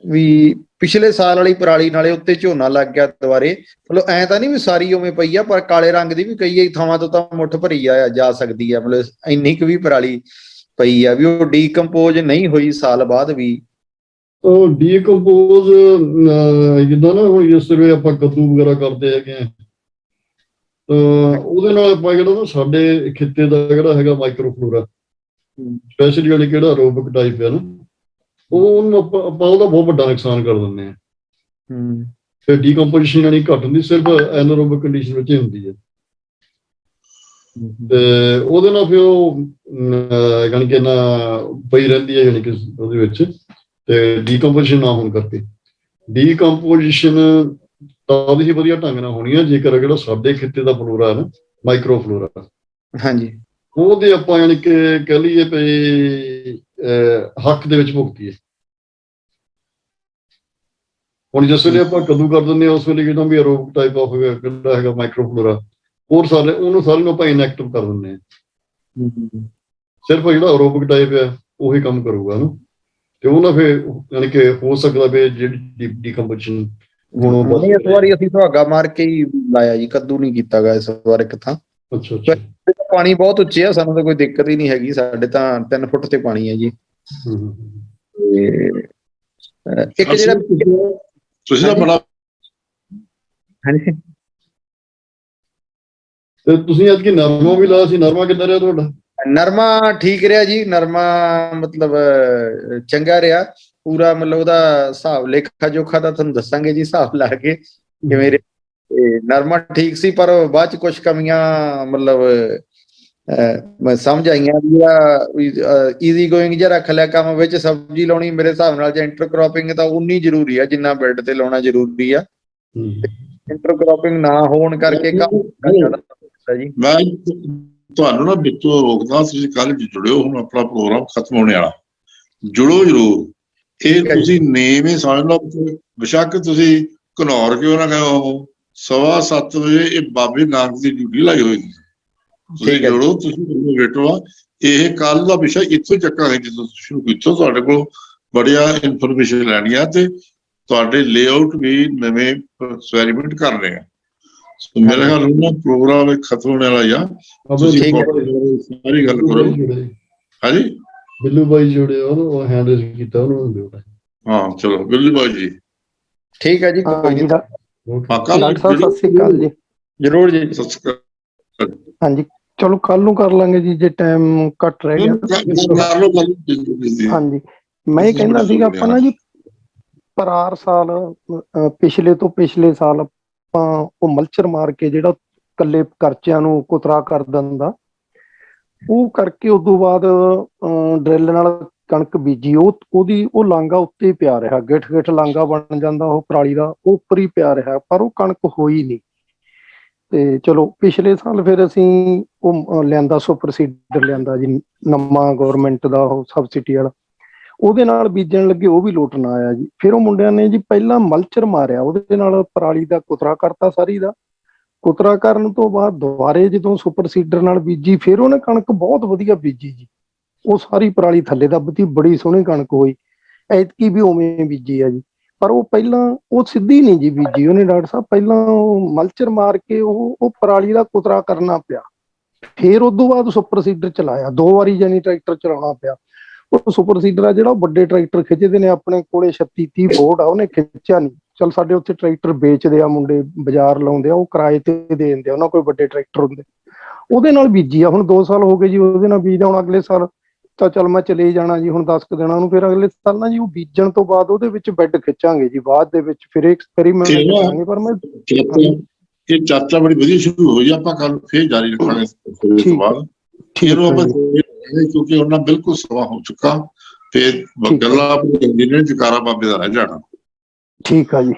ਵੀ ਪਿਛਲੇ ਸਾਲ ਵਾਲੀ ਪਰਾਲੀ ਨਾਲੇ ਉੱਤੇ ਝੋਨਾ ਲੱਗ ਗਿਆ ਦੁਬਾਰੇ, ਮਤਲਬ ਐਂ ਤਾਂ ਨਹੀਂ ਵੀ ਸਾਰੀ ਉਵੇਂ ਪਈ ਆ, ਪਰ ਕਾਲੇ ਰੰਗ ਦੀ ਵੀ ਕਈ ਥਾਵਾਂ ਤੋਂ ਤਾਂ ਮੁੱਠ ਭਰੀ ਜਾ ਸਕਦੀ ਆ, ਮਤਲਬ ਇੰਨੀ ਕੁ ਵੀ ਪਰਾਲੀ ਪਈ ਆ ਵੀ ਉਹ ਡੀਕੰਪੋਜ਼ ਨਹੀਂ ਹੋਈ ਸਾਲ ਬਾਅਦ ਵੀ। ਉਹ ਡੀਕੰਪੋਜ਼ ਜਿੱਦਾਂ ਨਾ ਹੁਣ ਜਿਸ ਵੇਲੇ ਆਪਾਂ ਕੱਦੂ ਵਗੈਰਾ ਕਰਦੇ ਹੈਗੇ ਆ, ਤਾਂ ਉਹਦੇ ਨਾਲ ਆਪਾਂ ਜਿਹੜਾ ਨਾ ਸਾਡੇ ਖਿੱਤੇ ਦਾ ਜਿਹੜਾ ਹੈਗਾ ਮਾਈਕਰੋਫਲੋਰਾ ਸਪੈਸ਼ਲੀ ਜਿਹੜੀ ਕਿਹੜਾ ਐਰੋਬਿਕ ਟਾਈਪ ਹੈ ਨਾ, ਉਹਨੂੰ ਆਪਾਂ ਉਹਦਾ ਬਹੁਤ ਵੱਡਾ ਨੁਕਸਾਨ ਕਰ ਦਿੰਦੇ ਹਾਂ। ਫਿਰ ਡੀਕੰਪੋਜੀਸ਼ਨ ਯਾਨੀ ਘੱਟ ਹੁੰਦੀ, ਸਿਰਫ ਐਨਰੋਬਿਕ ਕੰਡੀਸ਼ਨ ਵਿੱਚ ਹੀ ਹੁੰਦੀ ਹੈ। ਤੇ ਉਹਦੇ ਨਾਲ ਫਿਰ ਉਹ ਯਾਨੀ ਕਿ ਨਾ ਪਈ ਰਹਿੰਦੀ ਹੈ ਯਾਨੀ ਕਿ ਉਹਦੇ ਵਿੱਚ, ਤੇ ਡੀਕੰਪੋਜੀਸ਼ਨ ਨਾ ਹੋਣ ਕਰਕੇ। ਡੀਕੰਪੋਜੀਸ਼ਨ ਤਾਂ ਹੀ ਵਧੀਆ ਢੰਗ ਨਾਲ ਹੋਣੀ ਹੈ ਜੇਕਰ ਜਿਹੜਾ ਸਾਡੇ ਖਿੱਤੇ ਦਾ ਫਲੋਰਾ ਹੈ ਨਾ, ਮਾਈਕਰੋ ਫਲੋਰਾ, ਹਾਂਜੀ, ਉਹਦੇ ਆਪਾਂ ਯਾਨੀ ਕਿ ਕਹਿ ਲਈਏ ਵੀ ਹੱਕ ਦੇ ਵਿੱਚ ਭੁਗਤੀਏ। ਹੁਣ ਜਿਸ ਵੇਲੇ ਆਪਾਂ ਕੱਦੂ ਕਰ ਦਿੰਦੇ ਹਾਂ ਉਸ ਵੇਲੇ ਜਿਹੜਾ ਵੀ ਐਰੋਬਿਕ ਟਾਈਪ ਆਫ ਜਿਹੜਾ ਹੈਗਾ ਮਾਈਕਰੋ ਫਲੋਰਾ, ਉਹਨੂੰ ਸਾਰੇ ਨੂੰ ਆਪਾਂ ਇਨਐਕਟਿਵ ਕਰ ਦਿੰਦੇ ਹਾਂ। ਸਿਰਫ ਜਿਹੜਾ ਐਰੋਬਿਕ ਟਾਈਪ ਹੈ ਉਹੀ ਕੰਮ ਕਰੂਗਾ ਨਾ, ਤੇ ਉਹ ਨਾ ਫਿਰ ਯਾਨੀ ਕਿ ਹੋ ਸਕਦਾ ਵੀ ਜਿਹੜੀ ਡੀਕੰਪੋਜੀਸ਼ਨ ਹੁਣ ਇਸ ਵਾਰੀ ਅਸੀਂ ਸੁਹਾਗਾ ਮਾਰ ਕੇ ਹੀ ਲਾਇਆ ਜੀ, ਕੱਦੂ ਨਹੀਂ ਕੀਤਾ ਗਾ ਇਸ ਵਾਰ ਇੱਕ ਥਾਂ। ਅੱਛਾ, ਪਾਣੀ ਬਹੁਤ ਉੱਚੇ ਆ, ਸਾਨੂੰ ਤਾਂ ਕੋਈ ਦਿੱਕਤ ਹੀ ਨਹੀਂ ਹੈਗੀ, ਸਾਡੇ ਤਾਂ 3 ਫੁੱਟ ਤੇ ਪਾਣੀ ਹੈ ਜੀ। ਇੱਕ ਜਿਹੜਾ ਤੁਸੀਂ ਤਾਂ ਬੜਾ, ਹਾਂਜੀ, ਤੇ ਤੁਸੀਂ ਅੱਜ ਕੀ ਨਰਮਾ ਵੀ ਲਾਇਆ ਸੀ, ਨਰਮਾ ਕਿੱਦਾਂ ਰਿਹਾ ਤੁਹਾਡਾ? ਨਰਮਾ ਠੀਕ ਰਿਹਾ ਜੀ, ਨਰਮਾ ਮਤਲਬ ਚੰਗਾ ਰਿਹਾ ਪੂਰਾ, ਮਤਲਬ ਉਹਦਾ ਹਿਸਾਬ ਲੇਖਾ ਜੋਖਾ ਤਾਂ ਤੁਹਾਨੂੰ ਦੱਸਾਂਗੇ ਜੀ ਹਿਸਾਬ ਲਾ ਕੇ ਕਿਵੇਂ ਨਰਮਾ ਠੀਕ ਸੀ, ਪਰ ਬਾਅਦ ਚ ਕੁਛ ਕਮੀਆਂ ਮਤਲਬ ਮੈਂ ਸਮਝ ਆਈਆਂ ਵੀ ਈਜ਼ੀ ਗੋਇੰਗ ਜਿਹਾ ਰੱਖ ਲਿਆ ਕੰਮ ਵਿੱਚ। ਸਬਜ਼ੀ ਲਾਉਣੀ ਮੇਰੇ ਹਿਸਾਬ ਨਾਲ ਜਾਂ ਇੰਟਰਕ੍ਰੋਪਿੰਗ ਤਾਂ ਉਨੀ ਜ਼ਰੂਰੀ ਆ ਜਿੰਨਾ ਬੈੱਡ ਤੇ ਲਾਉਣਾ ਜ਼ਰੂਰੀ ਆ। ਇੰਟਰਕ੍ਰੋਪਿੰਗ ਨਾ ਹੋਣ ਕਰਕੇ ਕੰਮ ਜ਼ਿਆਦਾ ਜੀ। ਤੁਹਾਨੂੰ ਨਾ ਵਿੱਚੋਂ ਰੋਕਦਾ, ਤੁਸੀਂ ਕੱਲ ਜੁੜਿਓ, ਹੁਣ ਆਪਣਾ ਪ੍ਰੋਗਰਾਮ ਖਤਮ ਹੋਣੇ ਵਾਲਾ, ਜੁੜੋ ਜ਼ਰੂਰ। ਇਹ ਤੁਸੀਂ ਨੇਮ ਹੀ ਸਮਝ ਲਓ, ਬੇਸ਼ੱਕ ਤੁਸੀਂ ਘਨੌਰ ਕਿਉਂ ਨਾ ਗਏ ਹੋ, 7:15 ਵਜੇ ਇਹ ਬਾਬੇ ਨਾਨਕ ਦੀ ਡਿਊਟੀ ਲਾਈ ਹੋਈ, ਤੁਸੀਂ ਜੁੜੋ, ਤੁਸੀਂ ਬੈਠੋ। ਇਹ ਕੱਲ ਦਾ ਵਿਸ਼ਾ ਇੱਥੋਂ ਚੱਕਾਂਗੇ, ਜਦੋਂ ਸ਼ੁਰੂ ਕੀਤਾ ਤੁਹਾਡੇ ਕੋਲ ਬੜੀਆਂ ਇਨਫੋਰਮੇਸ਼ਨ ਲੈਣੀ ਆ ਤੇ ਤੁਹਾਡੇ ਲੇਆਊਟ ਵੀ ਨਵੇਂ ਐਕਸਪੈਰੀਮੈਂਟ ਕਰ ਰਹੇ ਆ। ਮੇਰੇ ਖਿਆਲ ਨਾਲ ਪ੍ਰੋਗਰਾਮ ਖਤਮ ਹੋਣ ਵਾਲਾ ਆ, ਤੁਸੀਂ ਸਾਰੀ ਗੱਲ ਕਰੋ। ਹਾਂਜੀ ਬਿੱਲੂ ਬਾਈ ਜੁੜੇ, ਉਹਨੂੰ ਹੈਂਡ ਰੇਜ਼ ਕੀਤਾ, ਉਹਨੂੰ ਦਿਓ। ਹਾਂ ਚਲੋ ਬਿੱਲੂ ਬਾਈ ਜੀ, ਠੀਕ ਹੈ ਜੀ, ਕੋਈ ਨਹੀਂ। ਡਾਕਟਰ ਸਾਹਿਬ ਸਤਿ ਸ੍ਰੀ ਅਕਾਲ ਜੀ। ਜਰੂਰ ਜੀ। ਸਤਿ ਸ਼੍ਰੀ ਅਕਾਲ। ਹਾਂਜੀ ਚਲੋ ਕੱਲ ਨੂੰ ਕਰ ਲਾਂਗੇ ਜੀ, ਜੇ ਟਾਈਮ ਘੱਟ ਰਹਿ ਗਿਆ। ਹਾਂਜੀ ਮੈਂ ਇਹ ਕਹਿੰਦਾ ਸੀਗਾ, ਆਪਾਂ ਨਾ ਜੀ ਪਰਾਰ ਸਾਲ ਪਿਛਲੇ ਤੋਂ ਪਿਛਲੇ ਸਾਲ ਆਪਾਂ ਉਹ ਮਲਚਰ ਮਾਰ ਕੇ ਜਿਹੜਾ ਕੱਲੇ ਕਰਚਿਆਂ ਨੂੰ ਕੁਤਰਾ ਕਰ ਦਿੰਦਾ, ਉਹ ਕਰਕੇ ਉਦੋਂ ਬਾਅਦ ਡਰਿੱਲ ਨਾਲ ਕਣਕ ਬੀਜੀ, ਉਹਦੀ ਉਹ ਲਾਂਗਾ ਉੱਤੇ ਪਿਆ ਰਿਹਾ, ਗਿੱਠ ਗਿੱਠ ਲਾਂਗਾ ਬਣ ਜਾਂਦਾ ਉਹ ਪਰਾਲੀ ਦਾ, ਉਹ ਉੱਪਰ ਹੀ ਪਿਆ ਰਿਹਾ, ਪਰ ਉਹ ਕਣਕ ਹੋਈ ਨਹੀਂ। ਤੇ ਚਲੋ ਪਿਛਲੇ ਸਾਲ ਫਿਰ ਅਸੀਂ ਉਹ ਲਿਆਂਦਾ, ਸੁਪਰ ਸੀਡਰ ਲਿਆਂਦਾ ਜੀ ਨਵਾਂ ਗੌਰਮੈਂਟ ਦਾ, ਉਹ ਸਬਸਿਡੀ ਵਾਲਾ, ਉਹਦੇ ਨਾਲ ਬੀਜਣ ਲੱਗੇ, ਉਹ ਵੀ ਲੋਟ ਨਾ ਆਇਆ ਜੀ। ਫਿਰ ਉਹ ਮੁੰਡਿਆਂ ਨੇ ਜੀ ਪਹਿਲਾਂ ਮਲਚਰ ਮਾਰਿਆ, ਉਹਦੇ ਨਾਲ ਪਰਾਲੀ ਦਾ ਕੁਤਰਾ ਕਰਤਾ, ਸਾਰੀ ਦਾ ਕੁਤਰਾ ਕਰਨ ਤੋਂ ਬਾਅਦ ਦੁਬਾਰੇ ਜਦੋਂ ਸੁਪਰ ਸੀਡਰ ਨਾਲ ਬੀਜੀ, ਫਿਰ ਉਹਨੇ ਕਣਕ ਬਹੁਤ ਵਧੀਆ ਬੀਜੀ ਜੀ, ਉਹ ਸਾਰੀ ਪਰਾਲੀ ਥੱਲੇ ਦੱਬਤੀ, ਬੜੀ ਸੋਹਣੀ ਕਣਕ ਹੋਈ। ਐਤਕੀ ਵੀ ਉਵੇਂ ਬੀਜੀ ਆ ਜੀ, ਪਰ ਉਹ ਪਹਿਲਾਂ ਉਹ ਸਿੱਧੀ ਨਹੀਂ ਜੀ ਬੀਜੀ ਉਹਨੇ ਡਾਕਟਰ ਸਾਹਿਬ, ਪਹਿਲਾਂ ਉਹ ਮਲਚਰ ਮਾਰ ਕੇ ਉਹ ਪਰਾਲੀ ਦਾ ਕੁਤਰਾ ਕਰਨਾ ਪਿਆ, ਫਿਰ ਉਦੋਂ ਬਾਅਦ ਸੁਪਰ ਸੀਡਰ ਚਲਾਇਆ, 2 ਵਾਰੀ ਜਾਨੀ ਟਰੈਕਟਰ ਚਲਾਉਣਾ ਪਿਆ। ਉਹ ਸੁਪਰ ਸੀਡਰ ਆ ਜਿਹੜਾ, ਵੱਡੇ ਟਰੈਕਟਰ ਖਿੱਚਦੇ ਨੇ, ਆਪਣੇ ਕੋਲੇ 36-30 ਵੋਲਟ ਆ, ਉਹਨੇ ਖਿੱਚਿਆ ਨਹੀਂ। ਚਲ ਸਾਡੇ ਉੱਥੇ ਟਰੈਕਟਰ ਵੇਚਦੇ ਆ ਮੁੰਡੇ, ਬਾਜ਼ਾਰ ਲਾਉਂਦੇ ਆ, ਉਹ ਕਿਰਾਏ ਤੇ ਦੇ ਦਿੰਦੇ ਆ, ਉਹਨਾਂ ਕੋਲ ਵੱਡੇ ਟਰੈਕਟਰ ਹੁੰਦੇ, ਉਹਦੇ ਨਾਲ ਬੀਜੀ ਆ। ਹੁਣ 2 ਸਾਲ ਹੋ ਗਏ ਜੀ ਉਹਦੇ ਨਾਲ ਬੀਜਦਾ, ਹੁਣ ਅਗਲੇ ਸਾਲ ਤਾਂ ਚਲ ਮੈਂ ਚਲੇ ਜਾਣਾ ਜੀ, ਹੁਣ 10 ਕੁ ਦਿਨਾਂ ਨੂੰ, ਫਿਰ ਅਗਲੇ ਸਾਲ ਨਾ ਜੀ ਉਹ ਬੀਜਣ ਤੋਂ ਬਾਅਦ ਉਹਦੇ ਵਿੱਚ ਬੈੱਡ ਖਿੱਚਾਂਗੇ ਜੀ, ਬਾਅਦ ਦੇ ਵਿੱਚ ਫਿਰ ਐਕਸਪੈਰੀਮੈਂਟ ਕਰਾਂਗੇ। ਪਰ ਮੈਂ ਇਹ ਚਰਚਾ ਬੜੀ ਵਧੀਆ ਸ਼ੁਰੂ ਹੋਈ, ਆਪਾਂ ਕੱਲ ਫੇਰ ਜਾਰੀ ਰੱਖਾਂਗੇ ਇਸ ਤੋਂ ਬਾਅਦ, ਕਿਉਂਕਿ ਉਹਨਾਂ ਬਿਲਕੁਲ ਸਮਾਂ ਹੋ ਚੁੱਕਾ, ਫਿਰ ਗੱਲਾਂ ਜਕਾਰਾ ਬਾਬੇ ਦਾ ਰਹਿ ਜਾਣਾ। ਠੀਕ ਆ ਜੀ।